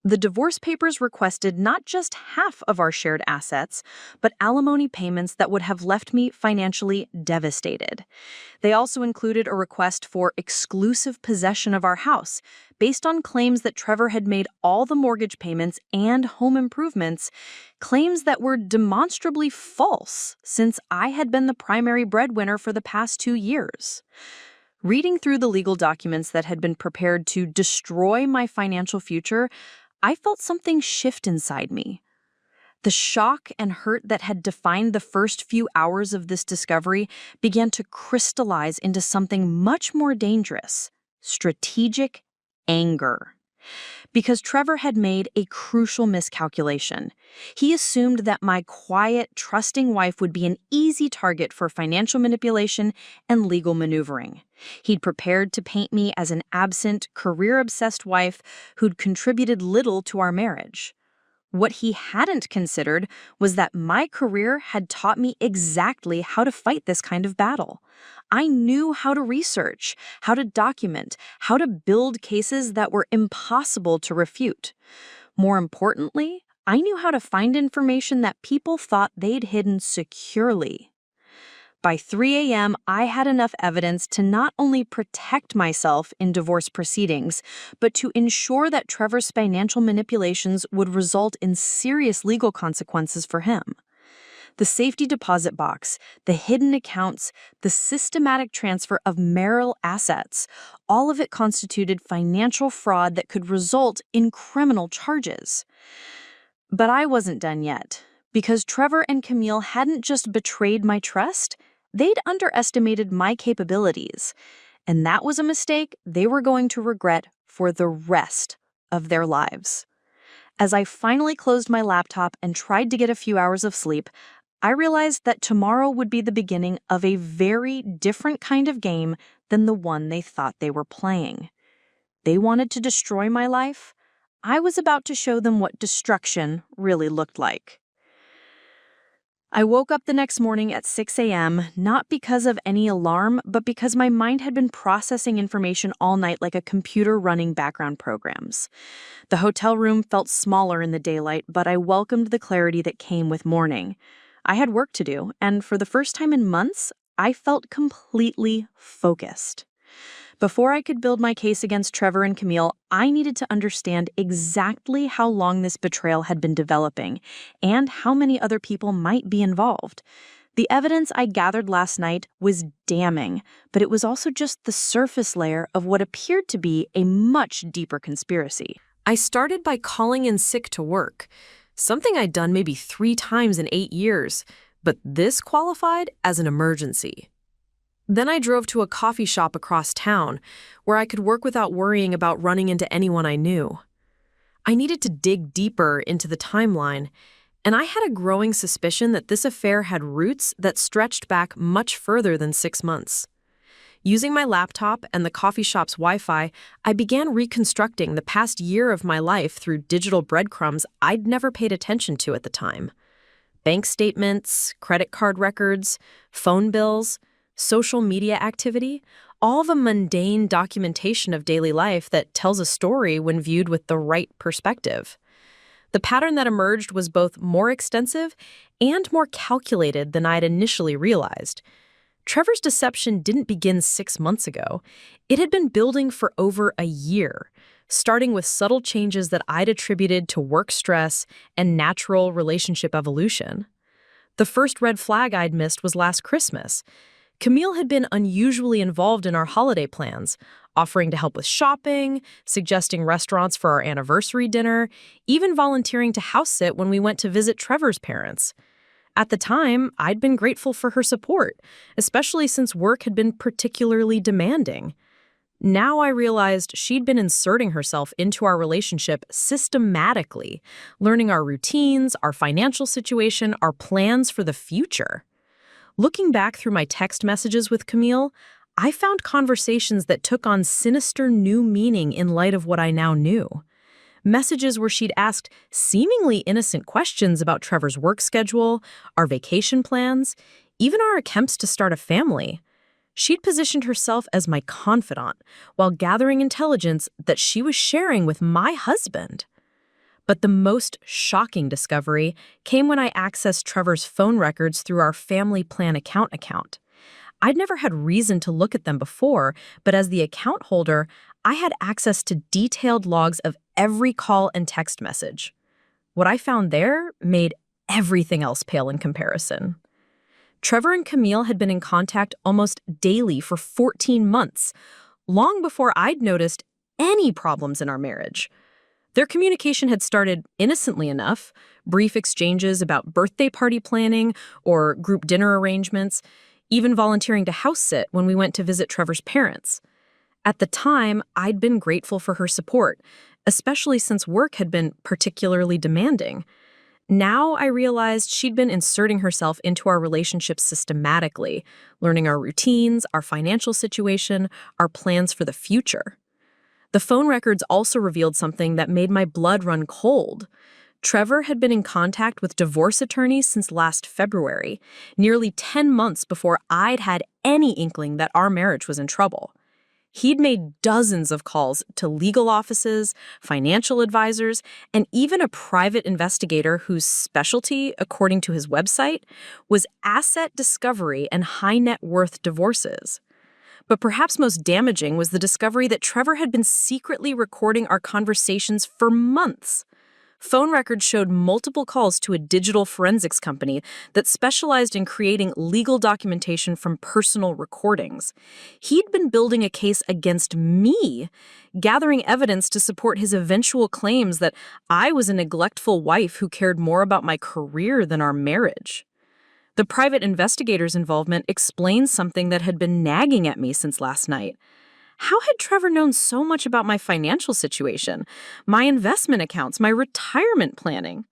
B: The divorce papers requested not just half of our shared assets, but alimony payments that would have left me financially devastated. They also included a request for exclusive possession of our house, based on claims that Trevor had made all the mortgage payments and home improvements, claims that were demonstrably false, since I had been the primary breadwinner for the past 2 years. Reading through the legal documents that had been prepared to destroy my financial future, I felt something shift inside me. The shock and hurt that had defined the first few hours of this discovery began to crystallize into something much more dangerous: strategic anger. Because Trevor had made a crucial miscalculation. He assumed that my quiet, trusting wife would be an easy target for financial manipulation and legal maneuvering. He'd prepared to paint me as an absent, career-obsessed wife who'd contributed little to our marriage. What he hadn't considered was that my career had taught me exactly how to fight this kind of battle. I knew how to research, how to document, how to build cases that were impossible to refute. More importantly, I knew how to find information that people thought they'd hidden securely. By 3 a.m., I had enough evidence to not only protect myself in divorce proceedings, but to ensure that Trevor's financial manipulations would result in serious legal consequences for him. The safety deposit box, the hidden accounts, the systematic transfer of marital assets, all of it constituted financial fraud that could result in criminal charges. But I wasn't done yet, because Trevor and Camille hadn't just betrayed my trust, they'd underestimated my capabilities, and that was a mistake they were going to regret for the rest of their lives. As I finally closed my laptop and tried to get a few hours of sleep, I realized that tomorrow would be the beginning of a very different kind of game than the one they thought they were playing. They wanted to destroy my life. I was about to show them what destruction really looked like. I woke up the next morning at 6 a.m., not because of any alarm, but because my mind had been processing information all night like a computer running background programs. The hotel room felt smaller in the daylight, but I welcomed the clarity that came with morning. I had work to do, and for the first time in months, I felt completely focused. Before I could build my case against Trevor and Camille, I needed to understand exactly how long this betrayal had been developing and how many other people might be involved. The evidence I gathered last night was damning, but it was also just the surface layer of what appeared to be a much deeper conspiracy.
A: I started by calling in sick to work, something I'd done maybe 3 times in 8 years, but this qualified as an emergency. Then I drove to a coffee shop across town, where I could work without worrying about running into anyone I knew. I needed to dig deeper into the timeline, and I had a growing suspicion that this affair had roots that stretched back much further than 6 months. Using my laptop and the coffee shop's Wi-Fi, I began reconstructing the past year of my life through digital breadcrumbs I'd never paid attention to at the time. Bank statements, credit card records, phone bills, social media activity, all the mundane documentation of daily life that tells a story when viewed with the right perspective. The pattern that emerged was both more extensive and more calculated than I'd initially realized. Trevor's deception didn't begin 6 months ago. It had been building for over a year, starting with subtle changes that I'd attributed to work stress and natural relationship evolution. The first red flag I'd missed was last Christmas. Camille had been unusually involved in our holiday plans, offering to help with shopping, suggesting restaurants for our anniversary dinner, even volunteering to house sit when we went to visit Trevor's parents. At the time, I'd been grateful for her support, especially since work had been particularly demanding. Now I realized she'd been inserting herself into our relationship systematically, learning our routines, our financial situation, our plans for the future.
B: Looking back through my text messages with Camille, I found conversations that took on sinister new meaning in light of what I now knew. Messages where she'd asked seemingly innocent questions about Trevor's work schedule, our vacation plans, even our attempts to start a family. She'd positioned herself as my confidant while gathering intelligence that she was sharing with my husband. But the most shocking discovery came when I accessed Trevor's phone records through our family plan account. I'd never had reason to look at them before, but as the account holder, I had access to detailed logs of every call and text message. What I found there made everything else pale in comparison. Trevor and Camille had been in contact almost daily for 14 months, long before I'd noticed any problems in our marriage. Their communication had started innocently enough, brief exchanges about birthday party planning or group dinner arrangements, even volunteering to house sit when we went to visit Trevor's parents. At the time, I'd been grateful for her support, especially since work had been particularly demanding. Now I realized she'd been inserting herself into our relationship systematically, learning our routines, our financial situation, our plans for the future. The phone records also revealed something that made my blood run cold. Trevor had been in contact with divorce attorneys since last February, nearly 10 months before I'd had any inkling that our marriage was in trouble. He'd made dozens of calls to legal offices, financial advisors, and even a private investigator whose specialty, according to his website, was asset discovery and high net worth divorces. But perhaps most damaging was the discovery that Trevor had been secretly recording our conversations for months. Phone records showed multiple calls to a digital forensics company that specialized in creating legal documentation from personal recordings. He'd been building a case against me, gathering evidence to support his eventual claims that I was a neglectful wife who cared more about my career than our marriage. The private investigator's involvement explains something that had been nagging at me since last night. How had Trevor known so much about my financial situation, my investment accounts, my retirement planning?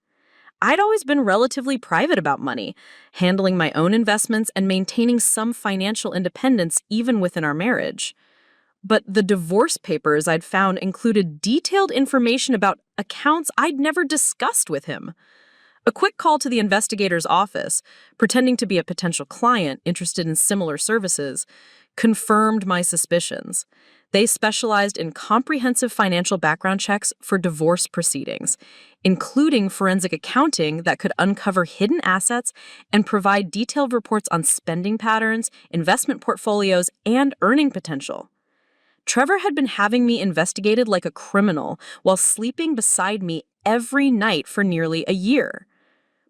B: I'd always been relatively private about money, handling my own investments and maintaining some financial independence even within our marriage. But the divorce papers I'd found included detailed information about accounts I'd never discussed with him. A quick call to the investigator's office, pretending to be a potential client interested in similar services, confirmed my suspicions. They specialized in comprehensive financial background checks for divorce proceedings, including forensic accounting that could uncover hidden assets and provide detailed reports on spending patterns, investment portfolios, and earning potential. Trevor had been having me investigated like a criminal while sleeping beside me every night for nearly a year.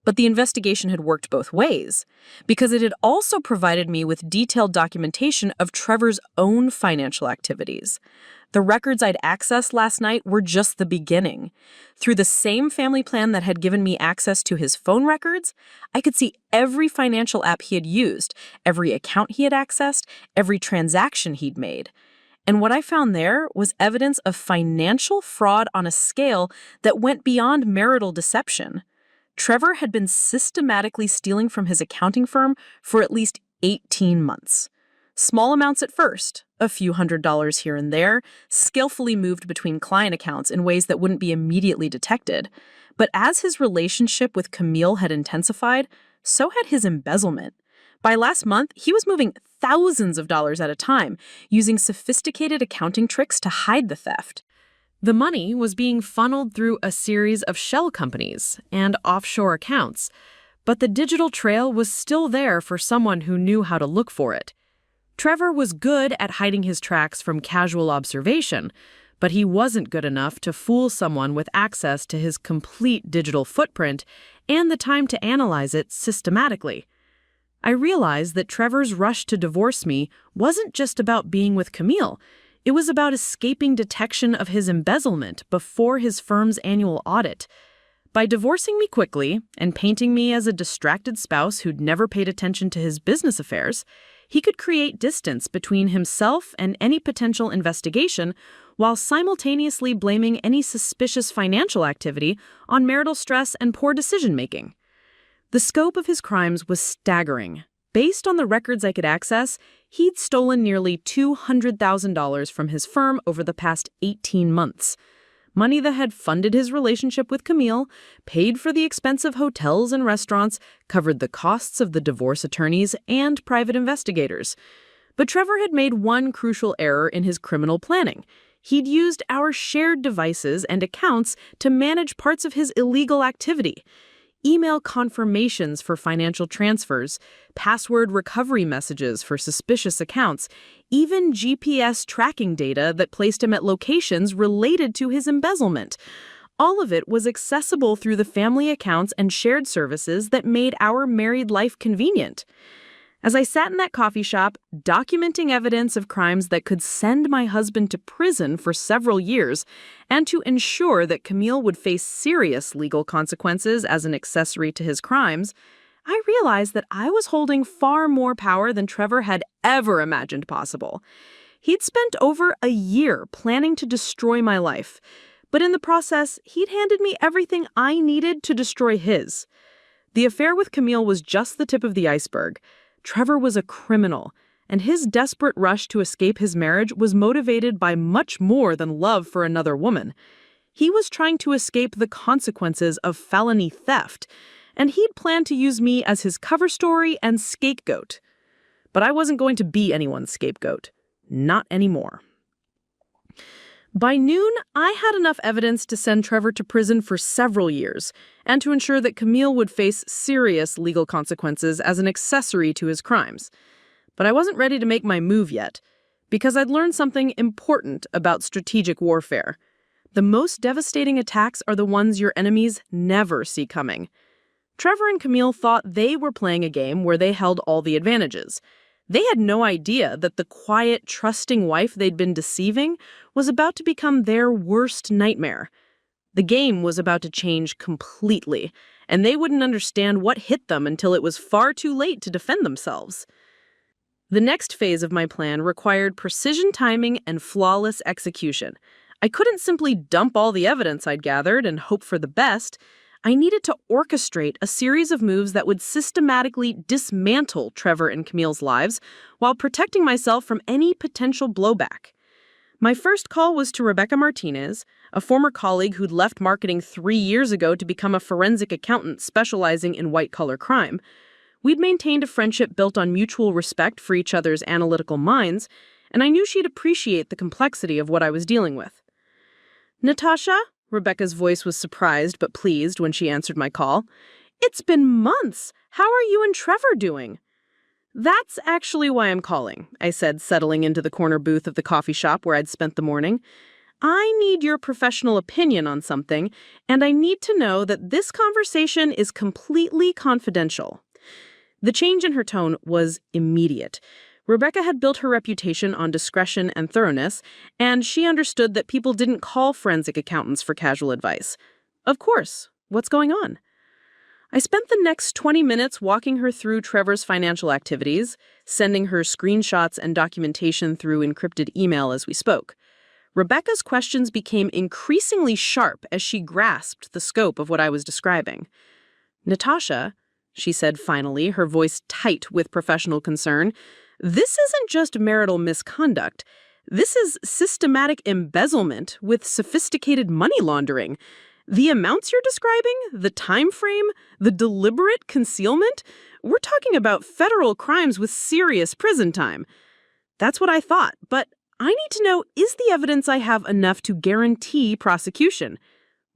B: But the investigation had worked both ways, because it had also provided me with detailed documentation of Trevor's own financial activities. The records I'd accessed last night were just the beginning. Through the same family plan that had given me access to his phone records, I could see every financial app he had used, every account he had accessed, every transaction he'd made. And what I found there was evidence of financial fraud on a scale that went beyond marital deception. Trevor had been systematically stealing from his accounting firm for at least 18 months. Small amounts at first, a few $100s here and there, skillfully moved between client accounts in ways that wouldn't be immediately detected. But as his relationship with Camille had intensified, so had his embezzlement. By last month, he was moving thousands of dollars at a time, using sophisticated accounting tricks to hide the theft. The money was being funneled through a series of shell companies and offshore accounts, but the digital trail was still there for someone who knew how to look for it. Trevor was good at hiding his tracks from casual observation, but he wasn't good enough to fool someone with access to his complete digital footprint and the time to analyze it systematically. I realized that Trevor's rush to divorce me wasn't just about being with Camille. It was about escaping detection of his embezzlement before his firm's annual audit. By divorcing me quickly and painting me as a distracted spouse who'd never paid attention to his business affairs, he could create distance between himself and any potential investigation while simultaneously blaming any suspicious financial activity on marital stress and poor decision-making. The scope of his crimes was staggering, Based on the records I could access, he'd stolen nearly $200,000 from his firm over the past 18 months. Money that had funded his relationship with Camille, paid for the expensive hotels and restaurants, covered the costs of the divorce attorneys and private investigators. But Trevor had made one crucial error in his criminal planning. He'd used our shared devices and accounts to manage parts of his illegal activity. Email confirmations for financial transfers, password recovery messages for suspicious accounts, even GPS tracking data that placed him at locations related to his embezzlement. All of it was accessible through the family accounts and shared services that made our married life convenient. As I sat in that coffee shop, documenting evidence of crimes that could send my husband to prison for several years, and to ensure that Camille would face serious legal consequences as an accessory to his crimes, I realized that I was holding far more power than Trevor had ever imagined possible. He'd spent over a year planning to destroy my life, but in the process, he'd handed me everything I needed to destroy his. The affair with Camille was just the tip of the iceberg. Trevor was a criminal, and his desperate rush to escape his marriage was motivated by much more than love for another woman. He was trying to escape the consequences of felony theft, and he'd planned to use me as his cover story and scapegoat. But I wasn't going to be anyone's scapegoat. Not anymore. By noon, I had enough evidence to send Trevor to prison for several years, and to ensure that Camille would face serious legal consequences as an accessory to his crimes. But I wasn't ready to make my move yet, because I'd learned something important about strategic warfare. The most devastating attacks are the ones your enemies never see coming. Trevor and Camille thought they were playing a game where they held all the advantages. They had no idea that the quiet, trusting wife they'd been deceiving was about to become their worst nightmare. The game was about to change completely, and they wouldn't understand what hit them until it was far too late to defend themselves. The next phase of my plan required precision timing and flawless execution. I couldn't simply dump all the evidence I'd gathered and hope for the best. I needed to orchestrate a series of moves that would systematically dismantle Trevor and Camille's lives while protecting myself from any potential blowback. My first call was to Rebecca Martinez, a former colleague who'd left marketing 3 years ago to become a forensic accountant specializing in white-collar crime. We'd maintained a friendship built on mutual respect for each other's analytical minds, and I knew she'd appreciate the complexity of what I was dealing with. "Natasha?" Rebecca's voice was surprised but pleased when she answered my call. "It's been months. How are you and Trevor doing?" "That's actually why I'm calling," I said, settling into the corner booth of the coffee shop where I'd spent the morning. "I need your professional opinion on something, and I need to know that this conversation is completely confidential." The change in her tone was immediate. Rebecca had built her reputation on discretion and thoroughness, and she understood that people didn't call forensic accountants for casual advice. "Of course. What's going on?" I spent the next 20 minutes walking her through Trevor's financial activities, sending her screenshots and documentation through encrypted email as we spoke. Rebecca's questions became increasingly sharp as she grasped the scope of what I was describing. "Natasha," she said finally, her voice tight with professional concern, "this isn't just marital misconduct. This is systematic embezzlement with sophisticated money laundering. The amounts you're describing, the time frame, the deliberate concealment, we're talking about federal crimes with serious prison time." That's what I thought, but I need to know, is the evidence I have enough to guarantee prosecution?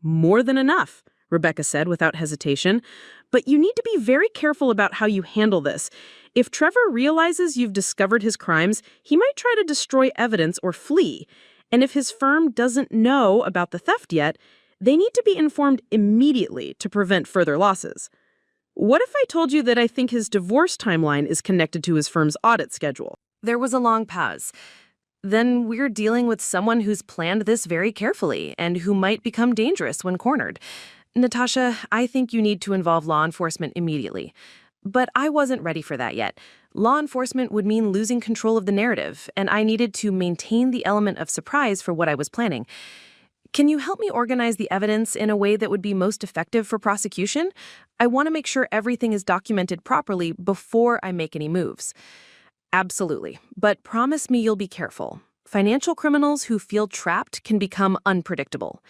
B: "More than enough," Rebecca said without hesitation. "But you need to be very careful about how you handle this. If Trevor realizes you've discovered his crimes, he might try to destroy evidence or flee. And if his firm doesn't know about the theft yet, they need to be informed immediately to prevent further losses." "What if I told you that I think his divorce timeline is connected to his firm's audit schedule?"
A: There was a long pause. "Then we're dealing with someone who's planned this very carefully and who might become dangerous when cornered. Natasha, I think you need to involve law enforcement immediately." But I wasn't ready for that yet. Law enforcement would mean losing control of the narrative, and I needed to maintain the element of surprise for what I was planning.
B: Can you help me organize the evidence in a way that would be most effective for prosecution? I want to make sure everything is documented properly before I make any moves. Absolutely, but promise me you'll be careful. Financial criminals who feel trapped can become unpredictable.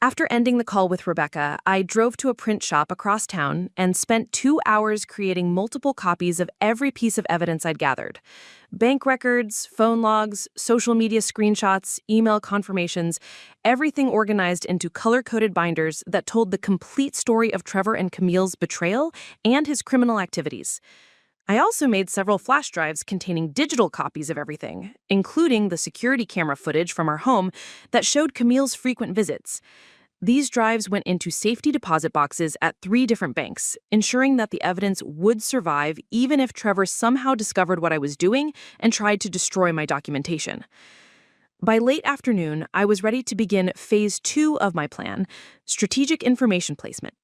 B: After ending the call with Rebecca, I drove to a print shop across town and spent 2 hours creating multiple copies of every piece of evidence I'd gathered. Bank records, phone logs, social media screenshots, email confirmations, everything organized into color-coded binders that told the complete story of Trevor and Camille's betrayal and his criminal activities. I also made several flash drives containing digital copies of everything, including the security camera footage from our home that showed Camille's frequent visits. These drives went into safety deposit boxes at 3 different banks, ensuring that the evidence would survive even if Trevor somehow discovered what I was doing and tried to destroy my documentation. By late afternoon, I was ready to begin phase 2 of my plan, strategic information placement.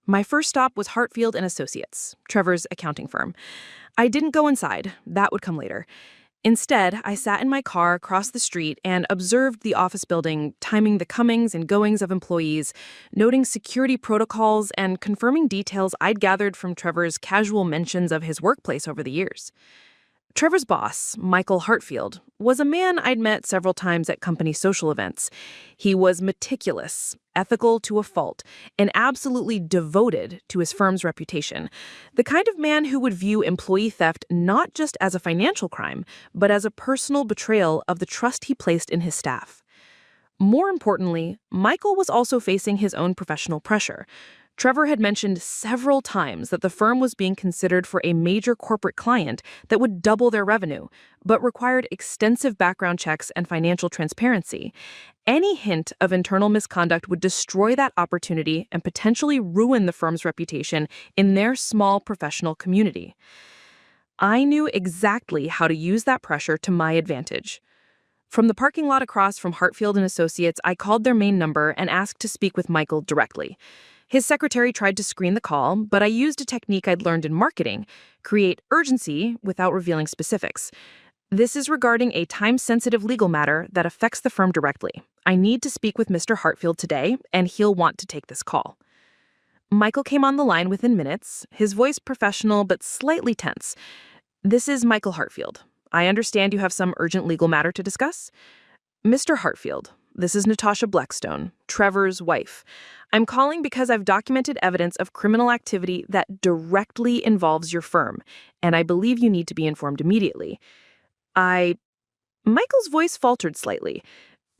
B: My first stop was Hartfield & Associates, Trevor's accounting firm. I didn't go inside. That would come later. Instead, I sat in my car across the street and observed the office building, timing the comings and goings of employees, noting security protocols, and confirming details I'd gathered from Trevor's casual mentions of his workplace over the years. Trevor's boss, Michael Hartfield, was a man I'd met several times at company social events. He was meticulous, ethical to a fault, and absolutely devoted to his firm's reputation. The kind of man who would view employee theft not just as a financial crime, but as a personal betrayal of the trust he placed in his staff. More importantly, Michael was also facing his own professional pressure. Trevor had mentioned several times that the firm was being considered for a major corporate client that would double their revenue, but required extensive background checks and financial transparency. Any hint of internal misconduct would destroy that opportunity and potentially ruin the firm's reputation in their small professional community. I knew exactly how to use that pressure to my advantage. From the parking lot across from Hartfield & Associates, I called their main number and asked to speak with Michael directly. His secretary tried to screen the call, but I used a technique I'd learned in marketing, create urgency without revealing specifics. This is regarding a time-sensitive legal matter that affects the firm directly. I need to speak with Mr. Hartfield today, and he'll want to take this call. Michael came on the line within minutes, his voice professional but slightly tense. This is Michael Hartfield. I understand you have some urgent legal matter to discuss. Mr. Hartfield, this is Natasha Blackstone, Trevor's wife. I'm calling because I've documented evidence of criminal activity that directly involves your firm, and I believe you need to be informed immediately. Michael's voice faltered slightly.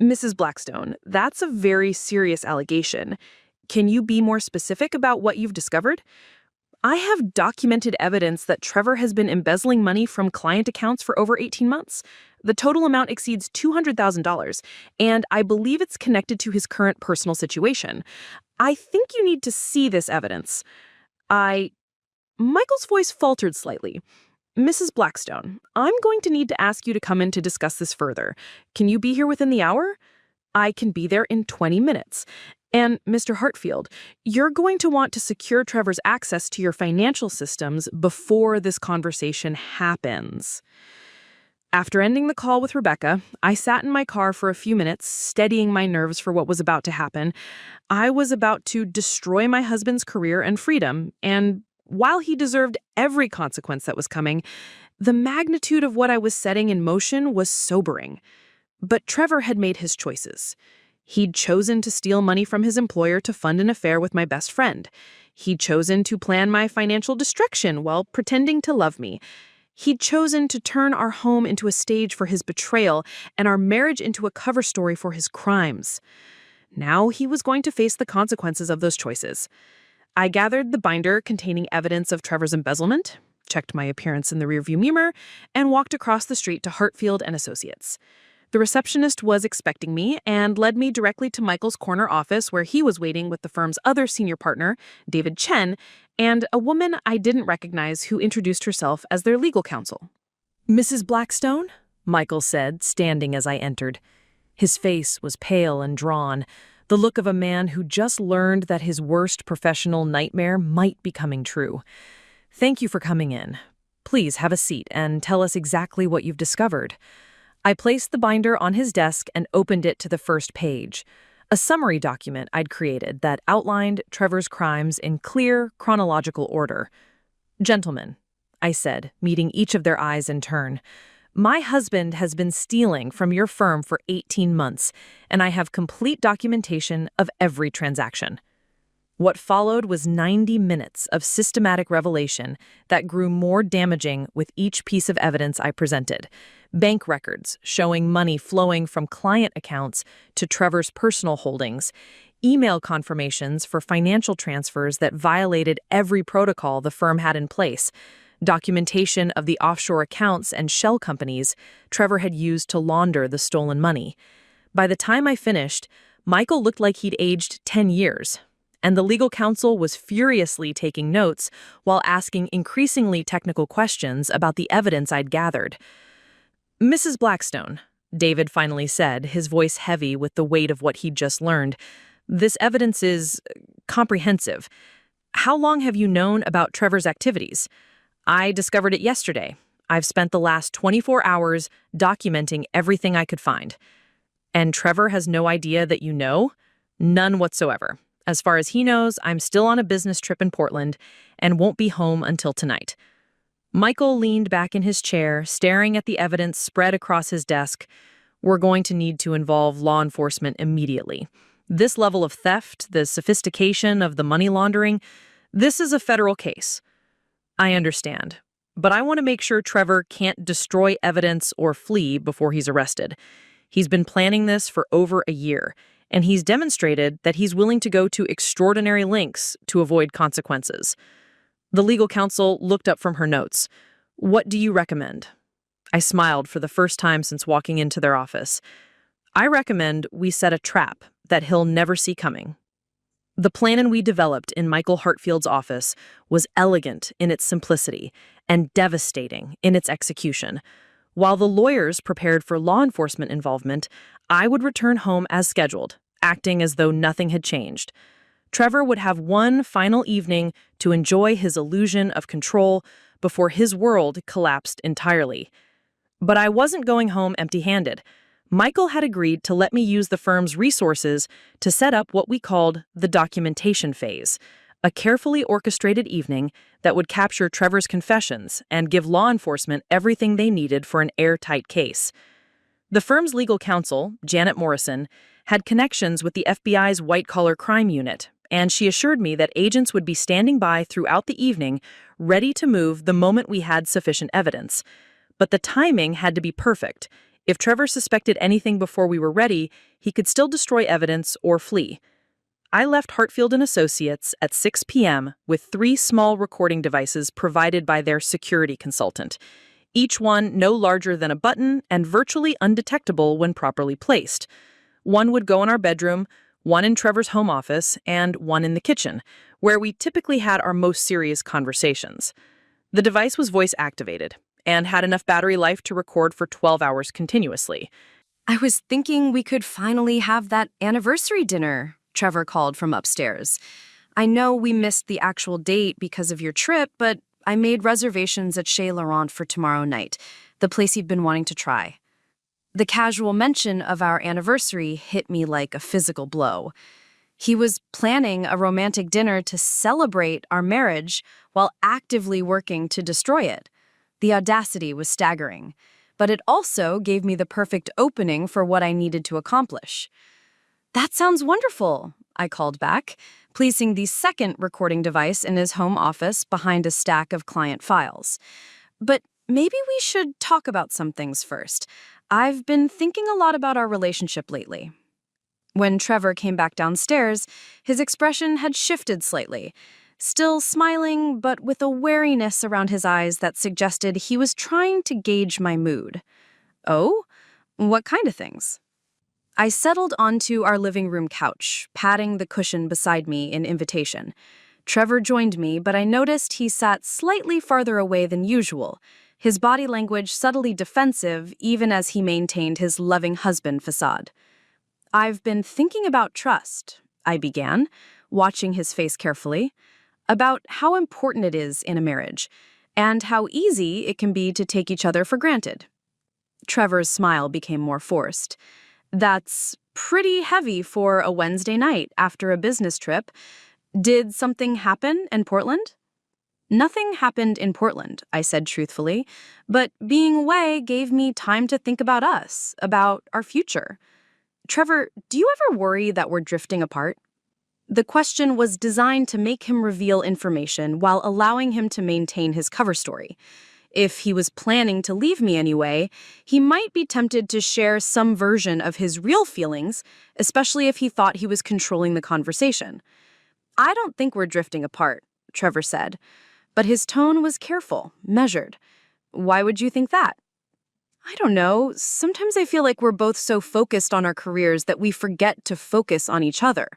B: Mrs. Blackstone, that's a very serious allegation. Can you be more specific about what you've discovered? I have documented evidence that Trevor has been embezzling money from client accounts for over 18 months. The total amount exceeds $200,000, and I believe it's connected to his current personal situation. I think you need to see this evidence. Michael's voice faltered slightly. Mrs. Blackstone, I'm going to need to ask you to come in to discuss this further. Can you be here within the hour? I can be there in 20 minutes. And Mr. Hartfield, you're going to want to secure Trevor's access to your financial systems before this conversation happens. After ending the call with Rebecca, I sat in my car for a few minutes, steadying my nerves for what was about to happen. I was about to destroy my husband's career and freedom, and while he deserved every consequence that was coming, the magnitude of what I was setting in motion was sobering. But Trevor had made his choices. He'd chosen to steal money from his employer to fund an affair with my best friend. He'd chosen to plan my financial destruction while pretending to love me. He'd chosen to turn our home into a stage for his betrayal and our marriage into a cover story for his crimes. Now he was going to face the consequences of those choices. I gathered the binder containing evidence of Trevor's embezzlement, checked my appearance in the rearview mirror, and walked across the street to Hartfield & Associates. The receptionist was expecting me and led me directly to Michael's corner office where he was waiting with the firm's other senior partner, David Chen, and a woman I didn't recognize who introduced herself as their legal counsel.
A: Mrs. Blackstone? Michael said, standing as I entered. His face was pale and drawn, the look of a man who just learned that his worst professional nightmare might be coming true. Thank you for coming in. Please have a seat and tell us exactly what you've discovered. I placed the binder on his desk and opened it to the first page.
C: a summary document I'd created that outlined Trevor's crimes in clear, chronological order. "Gentlemen," I said, meeting each of their eyes in turn, "my husband has been stealing from your firm for 18 months, and I have complete documentation of every transaction." What followed was 90 minutes of systematic revelation that grew more damaging with each piece of evidence I presented. Bank records showing money flowing from client accounts to Trevor's personal holdings, email confirmations for financial transfers that violated every protocol the firm had in place, documentation of the offshore accounts and shell companies Trevor had used to launder the stolen money. By the time I finished, Michael looked like he'd aged 10 years. And the legal counsel was furiously taking notes while asking increasingly technical questions about the evidence I'd gathered. "Mrs. Blackstone," David finally said, his voice heavy with the weight of what he'd just learned, "this evidence is comprehensive. How long have you known about Trevor's activities? I discovered it yesterday. I've spent the last 24 hours documenting everything I could find. And Trevor has no idea that you know? None whatsoever. As far as he knows, I'm still on a business trip in Portland and won't be home until tonight." Michael leaned back in his chair, staring at the evidence spread across his desk. "We're going to need to involve law enforcement immediately. This level of theft, the sophistication of the money laundering, this is a federal case." "I understand, but I want to make sure Trevor can't destroy evidence or flee before he's arrested. He's been planning this for over a year, and he's demonstrated that he's willing to go to extraordinary lengths to avoid consequences." The legal counsel looked up from her notes. "What do you recommend?" I smiled for the first time since walking into their office. "I recommend we set a trap that he'll never see coming." The plan we developed in Michael Hartfield's office was elegant in its simplicity and devastating in its execution. While the lawyers prepared for law enforcement involvement, I would return home as scheduled, acting as though nothing had changed. Trevor would have one final evening to enjoy his illusion of control before his world collapsed entirely. But I wasn't going home empty-handed. Michael had agreed to let me use the firm's resources to set up what we called the documentation phase, a carefully orchestrated evening that would capture Trevor's confessions and give law enforcement everything they needed for an airtight case. The firm's legal counsel, Janet Morrison, had connections with the FBI's white-collar crime unit, and she assured me that agents would be standing by throughout the evening, ready to move the moment we had sufficient evidence. But the timing had to be perfect. If Trevor suspected anything before we were ready, he could still destroy evidence or flee. I left Hartfield and Associates at 6 p.m. with 3 small recording devices provided by their security consultant, each one no larger than a button and virtually undetectable when properly placed. One would go in our bedroom, one in Trevor's home office, and one in the kitchen, where we typically had our most serious conversations. The device was voice-activated and had enough battery life to record for 12 hours continuously.
A: "I was thinking we could finally have that anniversary dinner," Trevor called from upstairs. "I know we missed the actual date because of your trip, but I made reservations at Chez Laurent for tomorrow night, the place you've been wanting to try." The casual mention of our anniversary hit me like a physical blow. He was planning a romantic dinner to celebrate our marriage while actively working to destroy it. The audacity was staggering, but it also gave me the perfect opening for what I needed to accomplish. "That sounds wonderful," I called back, placing the second recording device in his home office behind a stack of client files. "But maybe we should talk about some things first. I've been thinking a lot about our relationship lately." When Trevor came back downstairs, his expression had shifted slightly, still smiling, but with a wariness around his eyes that suggested he was trying to gauge my mood. "Oh? What kind of things?" I settled onto our living room couch, patting the cushion beside me in invitation. Trevor joined me, but I noticed he sat slightly farther away than usual, his body language subtly defensive even as he maintained his loving husband facade. "I've been thinking about trust," I began, watching his face carefully, "about how important it is in a marriage, and how easy it can be to take each other for granted." Trevor's smile became more forced. "That's
B: pretty heavy for a Wednesday night after a business trip. Did something happen in Portland? Nothing happened in Portland, I said truthfully, but being away gave me time to think about us, about our future. Trevor, do you ever worry that we're drifting apart? The question was designed to make him reveal information while allowing him to maintain his cover story. If he was planning to leave me anyway, he might be tempted to share some version of his real feelings, especially if he thought he was controlling the conversation. I don't think we're drifting apart, Trevor said, but his tone was careful, measured. Why would you think that? I don't know. Sometimes I feel like we're both so focused on our careers that we forget to focus on each other.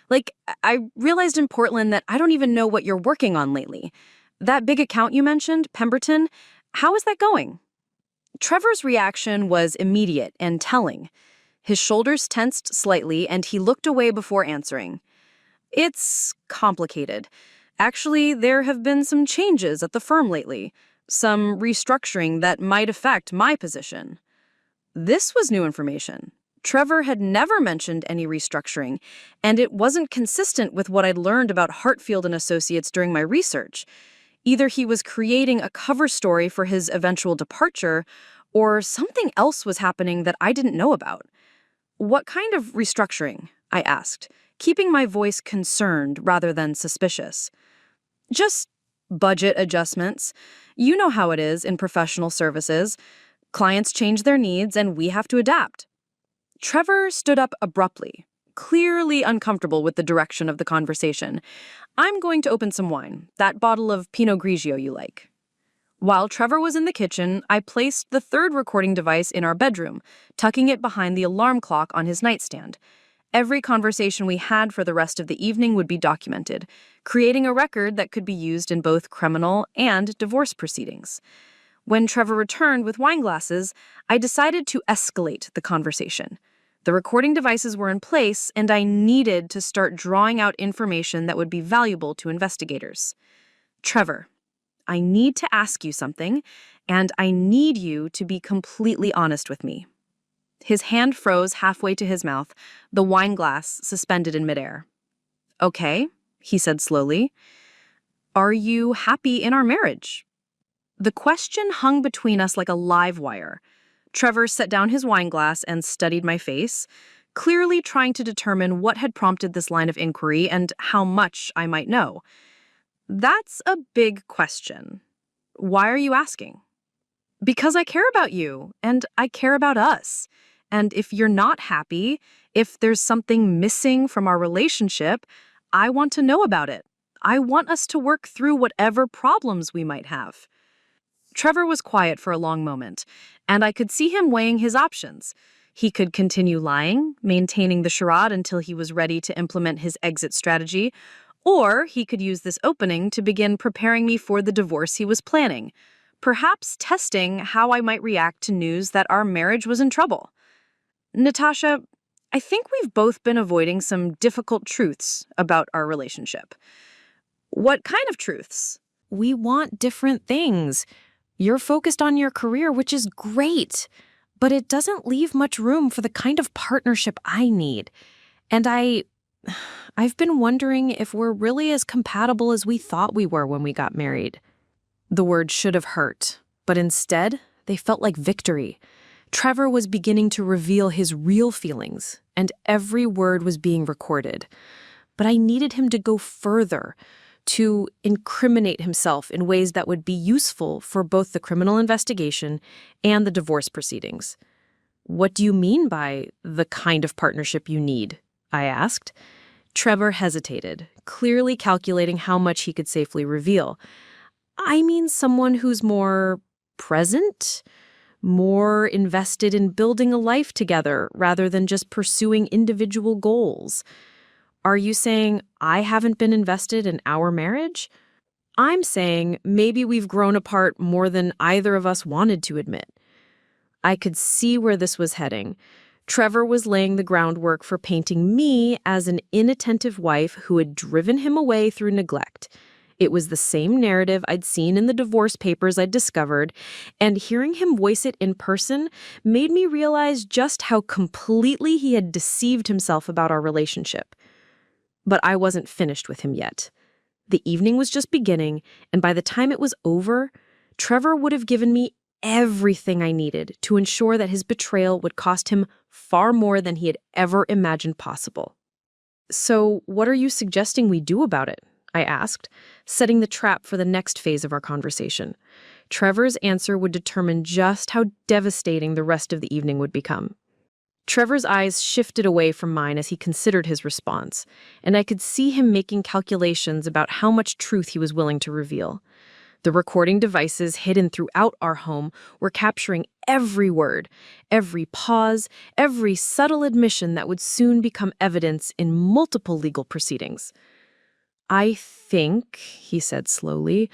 B: Like, I realized in Portland that I don't even know what you're working on lately. That big account you mentioned, Pemberton, how is that going? Trevor's reaction was immediate and telling. His shoulders tensed slightly and he looked away before answering. It's complicated. Actually, there have been some changes at the firm lately. Some restructuring that might affect my position. This was new information. Trevor had never mentioned any restructuring, and it wasn't consistent with what I'd learned about Hartfield and Associates during my research. Either he was creating a cover story for his eventual departure, or something else was happening that I didn't know about. What kind of restructuring? I asked, keeping my voice concerned rather than suspicious. Just budget adjustments. You know how it is in professional services. Clients change their needs and we have to adapt. Trevor stood up abruptly, clearly uncomfortable with the direction of the conversation. I'm going to open some wine, that bottle of Pinot Grigio you like. While Trevor was in the kitchen, I placed the third recording device in our bedroom, tucking it behind the alarm clock on his nightstand. Every conversation we had for the rest of the evening would be documented, creating a record that could be used in both criminal and divorce proceedings. When Trevor returned with wine glasses, I decided to escalate the conversation. The recording devices were in place, and I needed to start drawing out information that would be valuable to investigators. Trevor, I need to ask you something, and I need you to be completely honest with me. His hand froze halfway to his mouth, the wine glass suspended in midair. Okay, he said slowly. Are you happy in our marriage? The question hung between us like a live wire. Trevor set down his wine glass and studied my face, clearly trying to determine what had prompted this line of inquiry and how much I might know. That's a big question. Why are you asking? Because I care about you, and I care about us. And if you're not happy, if there's something missing from our relationship, I want to know about it. I want us to work through whatever problems we might have. Trevor was quiet for a long moment, and I could see him weighing his options. He could continue lying, maintaining the charade until he was ready to implement his exit strategy, or he could use this opening to begin preparing me for the divorce he was planning, perhaps testing how I might react to news that our marriage was in trouble. Natasha, I think we've both been avoiding some difficult truths about our relationship. What kind of truths?
A: We want different things. You're focused on your career, which is great, but it doesn't leave much room for the kind of partnership I need. And I've been wondering if we're really as compatible as we thought we were when we got married. The words should have hurt, but instead, they felt like victory. Trevor was beginning to reveal his real feelings, and every word was being recorded. But I needed him to go further, to incriminate himself in ways that would be useful for both the criminal investigation and the divorce proceedings. What do you mean by the kind of partnership you need? I asked. Trevor hesitated, clearly calculating how much he could safely reveal. I mean someone who's more present, more invested in building a life together rather than just pursuing individual goals. Are you saying I haven't been invested in our marriage? I'm saying maybe we've grown apart more than either of us wanted to admit. I could see where this was heading. Trevor was laying the groundwork for painting me as an inattentive wife who had driven him away through neglect.
B: It was the same narrative I'd seen in the divorce papers I'd discovered, and hearing him voice it in person made me realize just how completely he had deceived himself about our relationship. But I wasn't finished with him yet. The evening was just beginning, and by the time it was over, Trevor would have given me everything I needed to ensure that his betrayal would cost him far more than he had ever imagined possible. "So, what are you suggesting we do about it?" I asked, setting the trap for the next phase of our conversation. Trevor's answer would determine just how devastating the rest of the evening would become. Trevor's eyes shifted away from mine as he considered his response, and I could see him making calculations about how much truth he was willing to reveal. The recording devices hidden throughout our home were capturing every word, every pause, every subtle admission that would soon become evidence in multiple legal proceedings. "I think," he said slowly,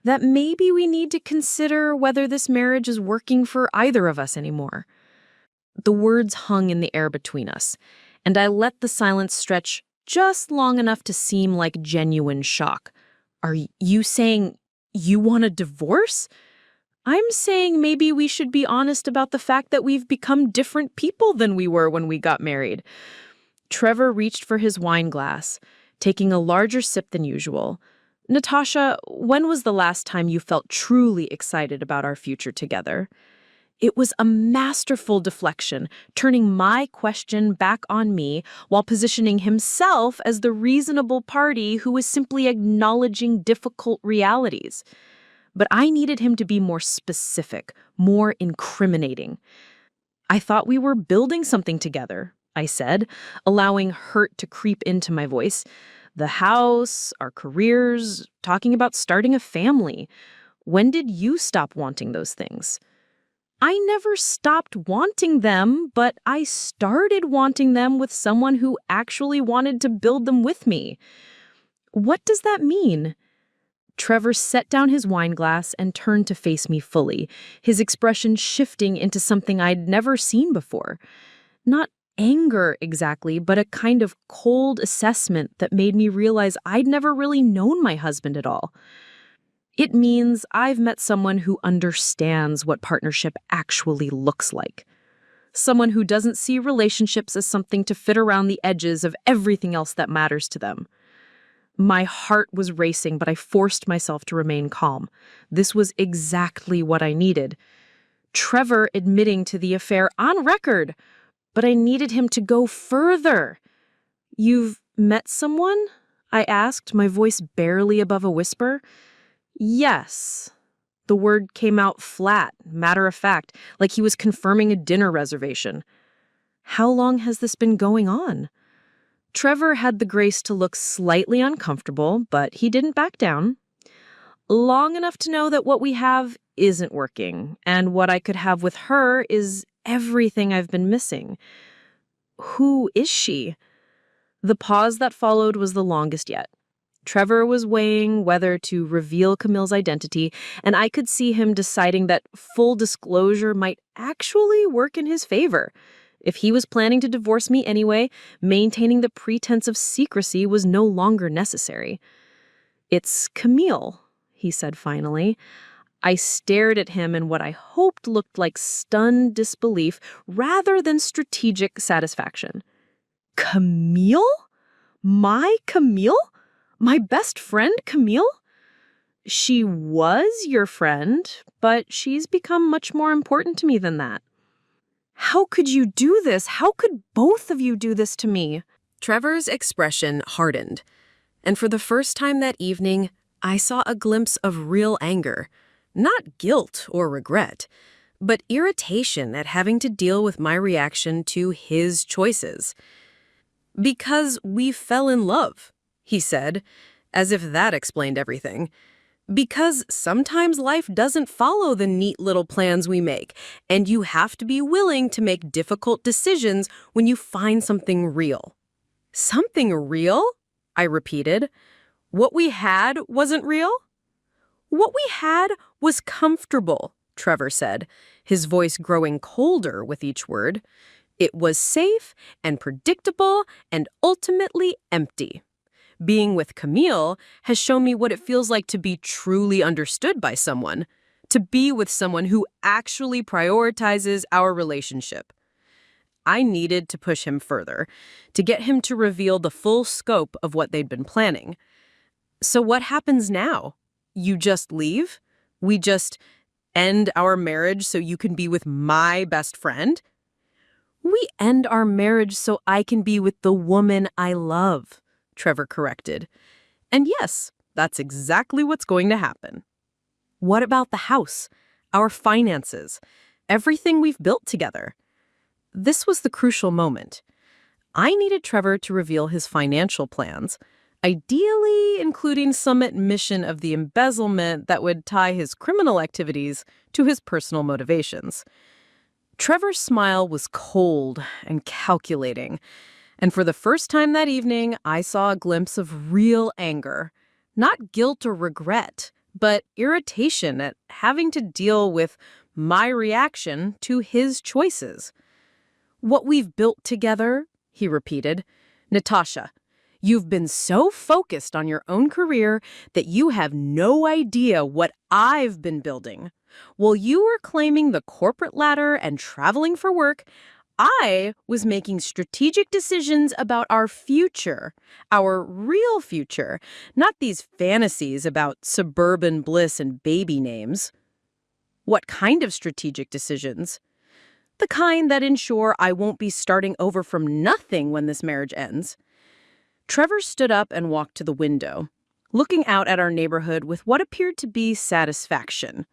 B: "that maybe we need to consider whether this marriage is working for either of us anymore." The words hung in the air between us, and I let the silence stretch just long enough to seem like genuine shock. "Are you saying you want a divorce?" "I'm saying maybe we should be honest about the fact that we've become different people than we were when we got married." Trevor reached for his wine glass, taking a larger sip than usual. "Natasha, when was the last time you felt truly excited about our future together?" It was a masterful deflection, turning my question back on me while positioning himself as the reasonable party who was simply acknowledging difficult realities. But I needed him to be more specific, more incriminating. "I thought we were building something together," I said, allowing hurt to creep into my voice. "The house, our careers, talking about starting a family. When did you stop wanting those things?" "I never stopped wanting them, but I started wanting them with someone who actually wanted to build them with me." "What does that mean?" Trevor set down his wine glass and turned to face me fully, his expression shifting into something I'd never seen before. Not anger exactly, but a kind of cold assessment that made me realize I'd never really known my husband at all. "It means I've met someone who understands what partnership actually looks like. Someone who doesn't see relationships as something to fit around the edges of everything else that matters to them." My heart was racing, but I forced myself to remain calm. This was exactly what I needed. Trevor admitting to the affair on record, but I needed him to go further. "You've met someone?" I asked, my voice barely above a whisper. "Yes." The word came out flat, matter of fact, like he was confirming a dinner reservation. "How long has this been going on?" Trevor had the grace to look slightly uncomfortable, but he didn't back down. "Long enough to know that what we have isn't working, and what I could have with her is everything I've been missing." "Who is she?" The pause that followed was the longest yet. Trevor was weighing whether to reveal Camille's identity, and I could see him deciding that full disclosure might actually work in his favor. If he was planning to divorce me anyway, maintaining the pretense of secrecy was no longer necessary. "It's Camille," he said finally. I stared at him in what I hoped looked like stunned disbelief rather than strategic satisfaction. "Camille? My Camille? My best friend, Camille?" "She was your friend, but she's become much more important to me than that." "How could you do this? How could both of you do this to me?"
A: Trevor's expression hardened, and for the first time that evening, I saw a glimpse of real anger. Not guilt or regret, but irritation at having to deal with my reaction to his choices. "Because we fell in love," he said, as if that explained everything. "Because sometimes life doesn't follow the neat little plans we make, and you have to be willing to make difficult decisions when you find something real." "Something real?" I repeated. "What we had wasn't real?" "What we had was comfortable," Trevor said, his voice growing colder with each word. "It was safe and predictable and ultimately empty.
B: Being with Camille has shown me what it feels like to be truly understood by someone, to be with someone who actually prioritizes our relationship. I needed to push him further, to get him to reveal the full scope of what they'd been planning. So what happens now? You just leave? We just end our marriage so you can be with my best friend? We end our marriage so I can be with the woman I love, Trevor corrected. And yes, that's exactly what's going to happen. What about the house, our finances, everything we've built together? This was the crucial moment. I needed Trevor to reveal his financial plans, ideally including some admission of the embezzlement that would tie his criminal activities to his personal motivations. Trevor's smile was cold and calculating, and for the first time that evening, I saw a glimpse of real anger. Not guilt or regret, but irritation at having to deal with my reaction to his choices. What we've built together, he repeated. Natasha, you've been so focused on your own career that you have no idea what I've been building. While you were claiming the corporate ladder and traveling for work, I was making strategic decisions about our future, our real future, not these fantasies about suburban bliss and baby names. What kind of strategic decisions? The kind that ensure I won't be starting over from nothing when this marriage ends. Trevor stood up and walked to the window, looking out at our neighborhood with what appeared to be satisfaction.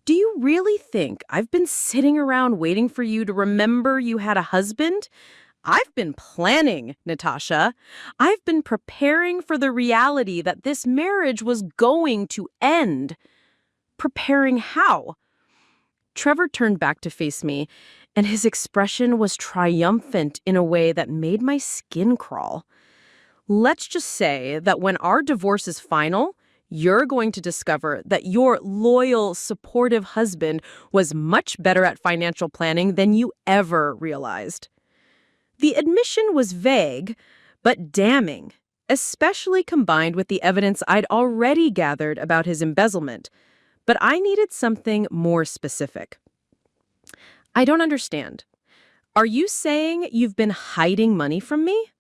B: Do you really think I've been sitting around waiting for you to remember you had a husband? I've been planning, Natasha. I've been preparing for the reality that this marriage was going to end. Preparing how? Trevor turned back to face me, and his expression was triumphant in a way that made my skin crawl. Let's just say that when our divorce is final, you're going to discover that your loyal, supportive husband was much better at financial planning than you ever realized. The admission was vague, but damning, especially combined with the evidence I'd already gathered about his embezzlement. But I needed something more specific. I don't understand. Are you saying you've been hiding money from me?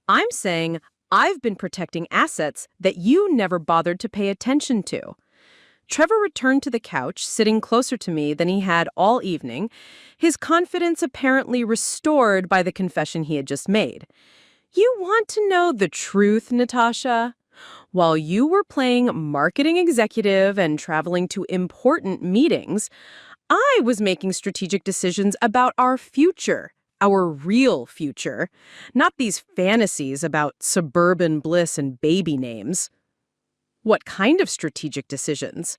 B: I'm saying I've been protecting assets that you never bothered to pay attention to. Trevor returned to the couch, sitting closer to me than he had all evening, his confidence apparently restored by the confession he had just made. You want to know the truth, Natasha? While you were playing marketing executive and traveling to important meetings, I was making strategic decisions about our future, our real future, not these fantasies about suburban bliss and baby names. What kind of strategic decisions?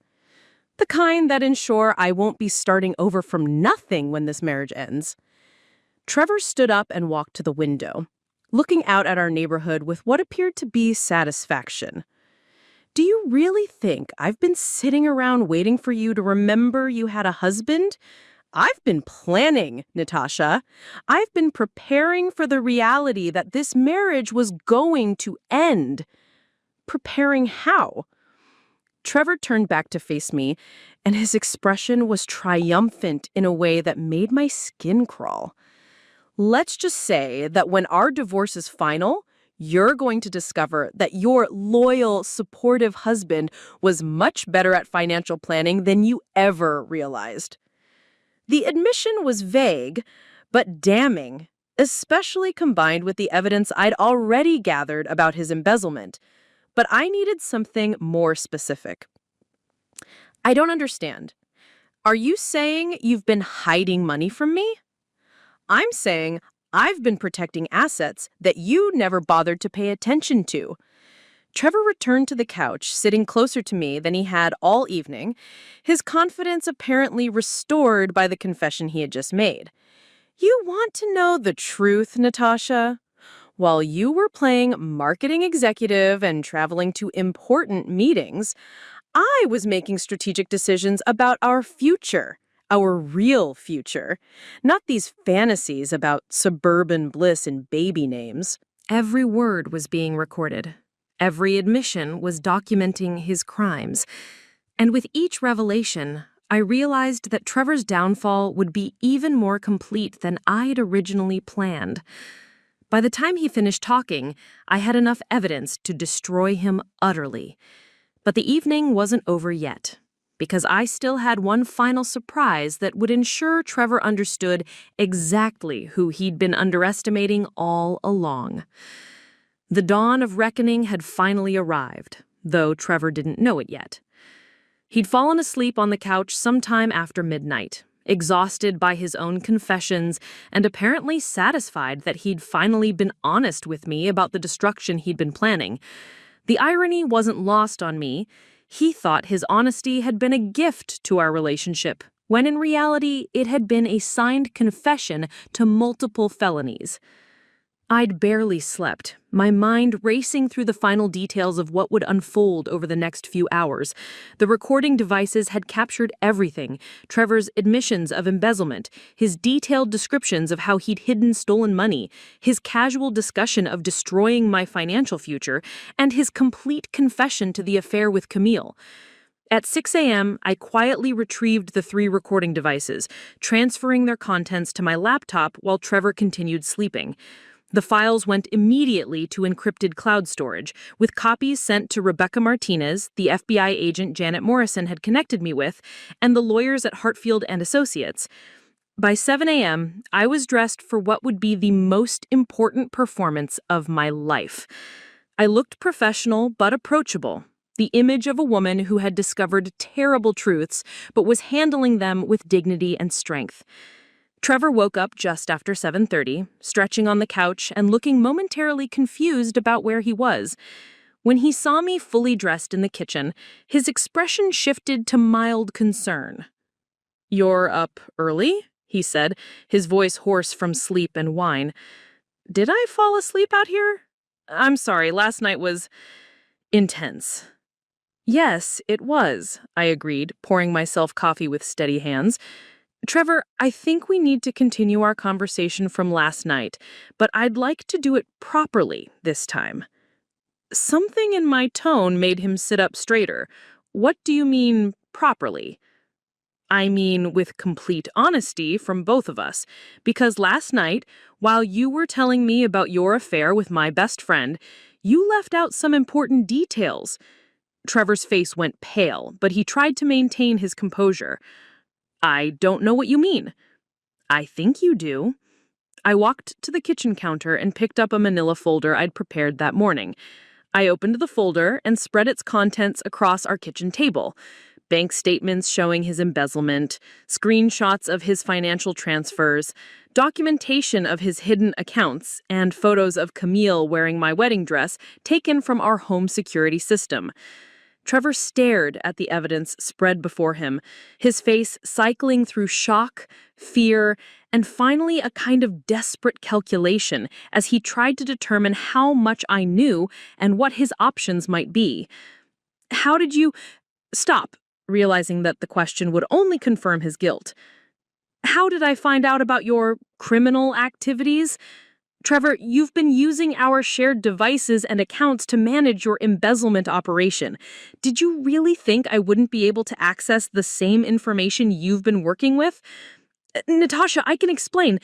B: The kind that ensure I won't be starting over from nothing when this marriage ends. Trevor stood up and walked to the window, looking out at our neighborhood with what appeared to be satisfaction. Do you really think I've been sitting around waiting for you to remember you had a husband? I've been planning, Natasha. I've been preparing for the reality that this marriage was going to end. Preparing how? Trevor turned back to face me, and his expression was triumphant in a way that made my skin crawl. Let's just say that when our divorce is final, you're going to discover that your loyal, supportive husband was much better at financial planning than you ever realized. The admission was vague, but damning, especially combined with the evidence I'd already gathered about his embezzlement. But I needed something more specific. I don't understand. Are you saying you've been hiding money from me? I'm saying I've been protecting assets that you never bothered to pay attention to. Trevor returned to the couch, sitting closer to me than he had all evening, his confidence apparently restored by the confession he had just made. You want to know the truth, Natasha? While you were playing marketing executive and traveling to important meetings, I was making strategic decisions about our future, our real future, not these fantasies about suburban bliss and baby names.
C: Every word was being recorded. Every admission was documenting his crimes. And with each revelation, I realized that Trevor's downfall would be even more complete than I'd originally planned. By the time he finished talking, I had enough evidence to destroy him utterly. But the evening wasn't over yet, because I still had one final surprise that would ensure Trevor understood exactly who he'd been underestimating all along. The dawn of reckoning had finally arrived, though Trevor didn't know it yet. He'd fallen asleep on the couch sometime after midnight, exhausted by his own confessions and apparently satisfied that he'd finally been honest with me about the destruction he'd been planning. The irony wasn't lost on me. He thought his honesty had been a gift to our relationship, when in reality it had been a signed confession to multiple felonies. I'd barely slept, my mind racing through the final details of what would unfold over the next few hours. The recording devices had captured everything: Trevor's admissions of embezzlement, his detailed descriptions of how he'd hidden stolen money, his casual discussion of destroying my financial future, and his complete confession to the affair with Camille. At 6 a.m., I quietly retrieved the 3 recording devices, transferring their contents to my laptop while Trevor continued sleeping. The files went immediately to encrypted cloud storage, with copies sent to Rebecca Martinez, the FBI agent Janet Morrison had connected me with, and the lawyers at Hartfield and Associates. By 7 a.m., I was dressed for what would be the most important performance of my life. I looked professional but approachable, the image of a woman who had discovered terrible truths but was handling them with dignity and strength. Trevor woke up just after 7:30, stretching on the couch and looking momentarily confused about where he was. When he saw me fully dressed in the kitchen, his expression shifted to mild concern. "You're up early?" he said, his voice hoarse from sleep and wine. "Did I fall asleep out here? I'm sorry, last night was intense." "Yes, it was," I agreed, pouring myself coffee with steady hands. "Trevor, I think we need to continue our conversation from last night, but I'd like to do it properly this time." Something in my tone made him sit up straighter. "What do you mean, properly?" "I mean with complete honesty from both of us, because last night, while you were telling me about your affair with my best friend, you left out some important details." Trevor's face went pale, but he tried to maintain his composure. "I don't know what you mean." "I think you do." I walked to the kitchen counter and picked up a manila folder I'd prepared that morning. I opened the folder and spread its contents across our kitchen table. Bank statements showing his embezzlement, screenshots of his financial transfers, documentation of his hidden accounts, and photos of Camille wearing my wedding dress taken from our home security system. Trevor stared at the evidence spread before him, his face cycling through shock, fear, and finally a kind of desperate calculation as he tried to determine how much I knew and what his options might be. "How did you—" Stop, realizing that the question would only confirm his guilt. "How did I find out about your criminal activities? Trevor, you've been using our shared devices and accounts to manage your embezzlement operation. Did you really think I wouldn't be able to access the same information you've been working with?" "Natasha, I can explain."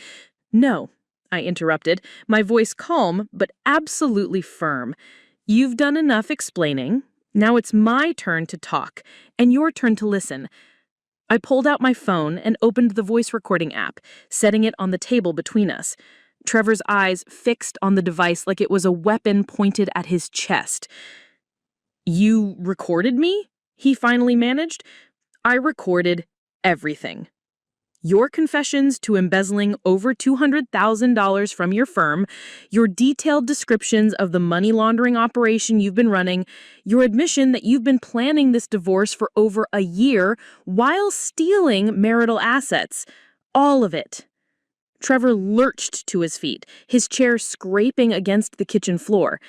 C: "No," I interrupted, my voice calm but absolutely firm. "You've done enough explaining. Now it's my turn to talk, and your turn to listen." I pulled out my phone and opened the voice recording app, setting it on the table between us. Trevor's eyes fixed on the device like it was a weapon pointed at his chest. "You recorded me?" he finally managed. "I recorded everything. Your confessions to embezzling over $200,000 from your firm, your detailed descriptions of the money laundering operation you've been running, your admission that you've been planning this divorce for over a year while stealing marital assets. All of it." Trevor lurched to his feet, his chair scraping against the kitchen floor.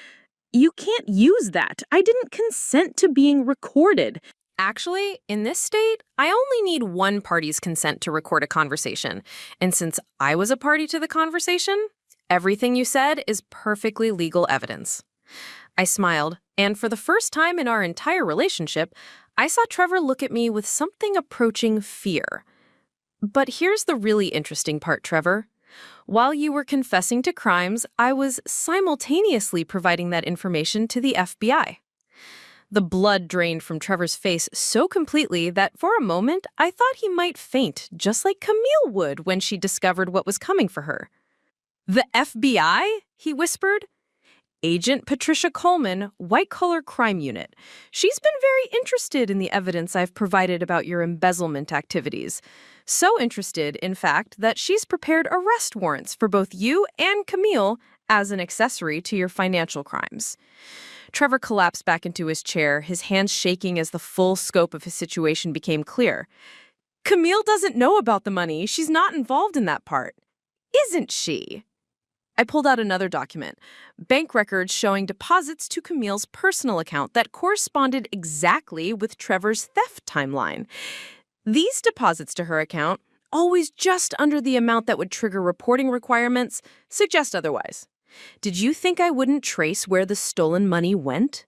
C: "You can't use that. I didn't consent to being recorded."
A: Actually, in this state, I only need one party's consent to record a conversation. And since I was a party to the conversation, Everything you said is perfectly legal evidence. I smiled, and for the first time in our entire relationship, I saw Trevor look at me with something approaching fear. But here's the really interesting part, Trevor. While you were confessing to crimes, I was simultaneously providing that information to the FBI. The blood drained from Trevor's face so completely that for a moment I thought he might faint, just like Camille would when she discovered what was coming for her. "The FBI?" he whispered. "Agent Patricia Coleman, White Collar Crime Unit. She's been very interested in the evidence I've provided about your embezzlement activities. So interested, in fact, that she's prepared arrest warrants for both you and Camille as an accessory to your financial crimes." Trevor collapsed back into his chair, his hands shaking as the full scope of his situation became clear. "Camille doesn't know about the money. She's not involved in that part. Isn't she?" I pulled out another document, bank records showing deposits to Camille's personal account that corresponded exactly with Trevor's theft timeline. These deposits to her account, always just under the amount that would trigger reporting requirements, suggest otherwise. Did you think I wouldn't trace where the stolen money went?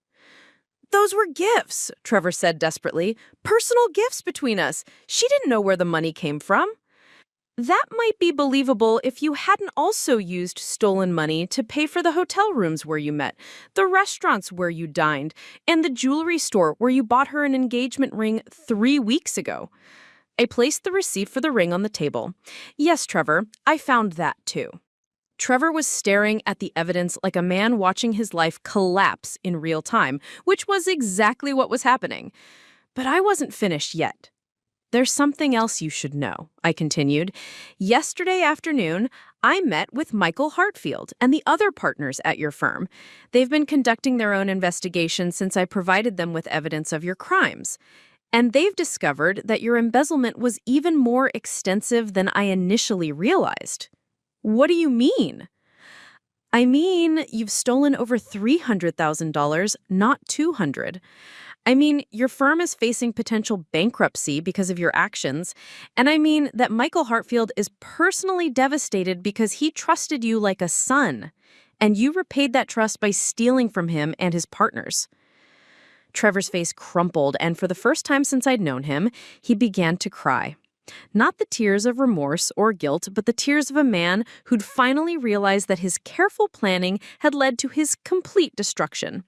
A: "Those were gifts," Trevor said desperately. "Personal gifts between us. She didn't know where the money came from." That might be believable if you hadn't also used stolen money to pay for the hotel rooms where you met, the restaurants where you dined, and the jewelry store where you bought her an engagement ring 3 weeks ago. I placed the receipt for the ring on the table. "Yes, Trevor, I found that too." Trevor was staring at the evidence like a man watching his life collapse in real time, which was exactly what was happening. But I wasn't finished yet. "There's something else you should know," I continued. "Yesterday afternoon, I met with Michael Hartfield and the other partners at your firm. They've been conducting their own investigation since I provided them with evidence of your crimes. And they've discovered that your embezzlement was even more extensive than I initially realized." "What do you mean?" "I mean, you've stolen over $300,000, not $200,000. I mean, your firm is facing potential bankruptcy because of your actions. And I mean that Michael Hartfield is personally devastated because he trusted you like a son. And you repaid that trust by stealing from him and his partners." Trevor's face crumpled, and for the first time since I'd known him, he began to cry. Not the tears of remorse or guilt, but the tears of a man who'd finally realized that his careful planning had led to his complete destruction.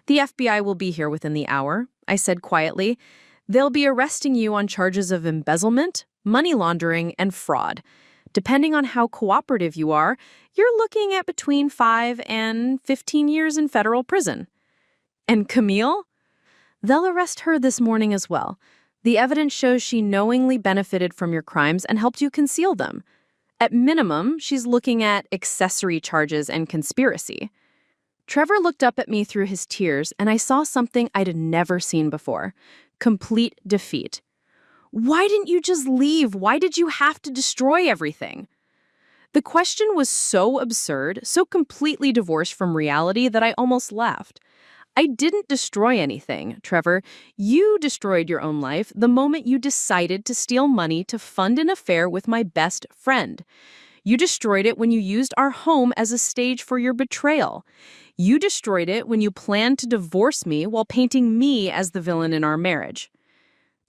A: "The FBI will be here within the hour," I said quietly. "They'll be arresting you on charges of embezzlement, money laundering, and fraud. Depending on how cooperative you are, you're looking at between 5 and 15 years in federal prison." "And Camille?" "They'll arrest her this morning as well. The evidence shows she knowingly benefited from your crimes and helped you conceal them. At minimum, she's looking at accessory charges and conspiracy." Trevor looked up at me through his tears, and I saw something I'd never seen before: complete defeat. "Why didn't you just leave? Why did you have to destroy everything?" The question was so absurd, so completely divorced from reality that I almost laughed. "I didn't destroy anything, Trevor. You destroyed your own life the moment you decided to steal money to fund an affair with my best friend. You destroyed it when you used our home as a stage for your betrayal. You destroyed it when you planned to divorce me while painting me as the villain in our marriage."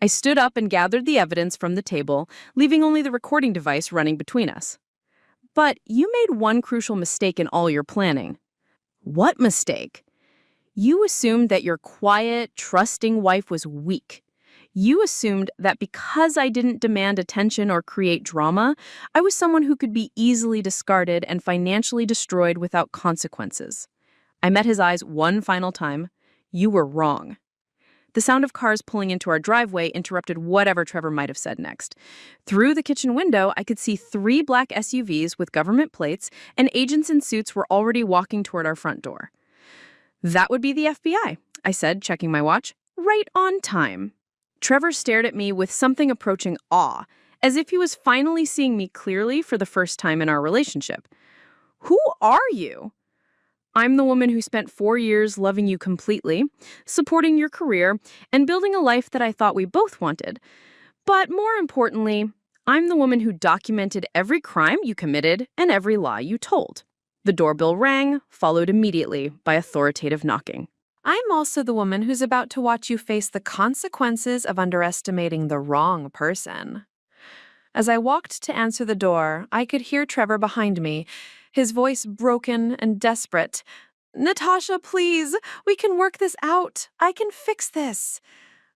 A: I stood up and gathered the evidence from the table, leaving only the recording device running between us. "But you made one crucial mistake in all your planning." "What mistake?" "You assumed that your quiet, trusting wife was weak. You assumed that because I didn't demand attention or create drama, I was someone who could be easily discarded and financially destroyed without consequences." I met his eyes one final time. "You were wrong." The sound of cars pulling into our driveway interrupted whatever Trevor might have said next. Through the kitchen window, I could see 3 black SUVs with government plates, and agents in suits were already walking toward our front door. "That would be the FBI," I said, checking my watch. "Right on time." Trevor stared at me with something approaching awe, as if he was finally seeing me clearly for the first time in our relationship. "Who are you?" "I'm the woman who spent 4 years loving you completely, supporting your career, and building a life that I thought we both wanted. But more importantly,
B: I'm the woman who documented every crime you committed and every lie you told. The doorbell rang, followed immediately by authoritative knocking.
A: I'm also the woman who's about to watch you face the consequences of underestimating the wrong person. As I walked to answer the door, I could hear Trevor behind me, his voice broken and desperate. "Natasha, please, we can work this out. I can fix this."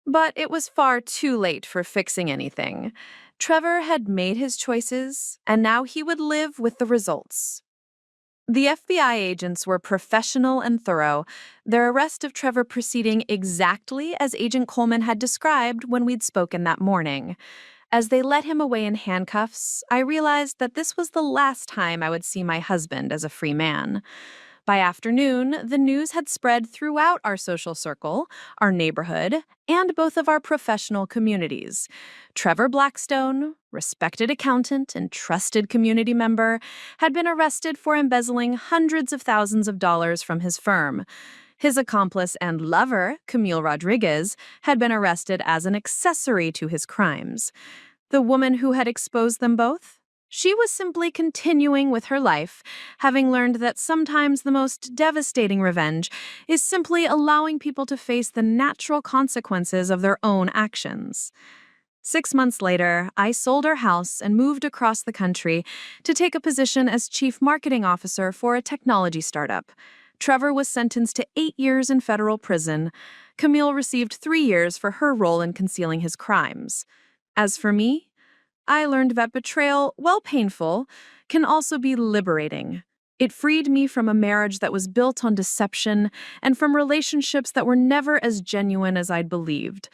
A: But it was far too late for fixing anything. Trevor had made his choices, and now he would live with the results. The FBI agents were professional and thorough, their arrest of Trevor proceeding exactly as Agent Coleman had described when we'd spoken that morning. As they led him away in handcuffs, I realized that this was the last time I would see my husband as a free man. By afternoon, the news had spread throughout our social circle, our neighborhood, and both of our professional communities. Trevor Blackstone, respected accountant and trusted community member, had been arrested for embezzling hundreds of thousands of dollars from his firm. His accomplice and lover, Camille Rodriguez, had been arrested as an accessory to his crimes. The woman who had exposed them both? She was simply continuing with her life, having learned that sometimes the most devastating revenge is simply allowing people to face the natural consequences of their own actions. 6 months later, I sold our house and moved across the country to take a position as chief marketing officer for a technology startup. Trevor was sentenced to 8 years in federal prison. Camille received 3 years for her role in concealing his crimes. As for me, I learned that betrayal, while painful, can also be liberating. It freed me from a marriage that was built on deception and from relationships that were never as genuine as I'd believed.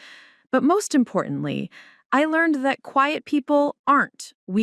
A: But most importantly, I learned that quiet people aren't weak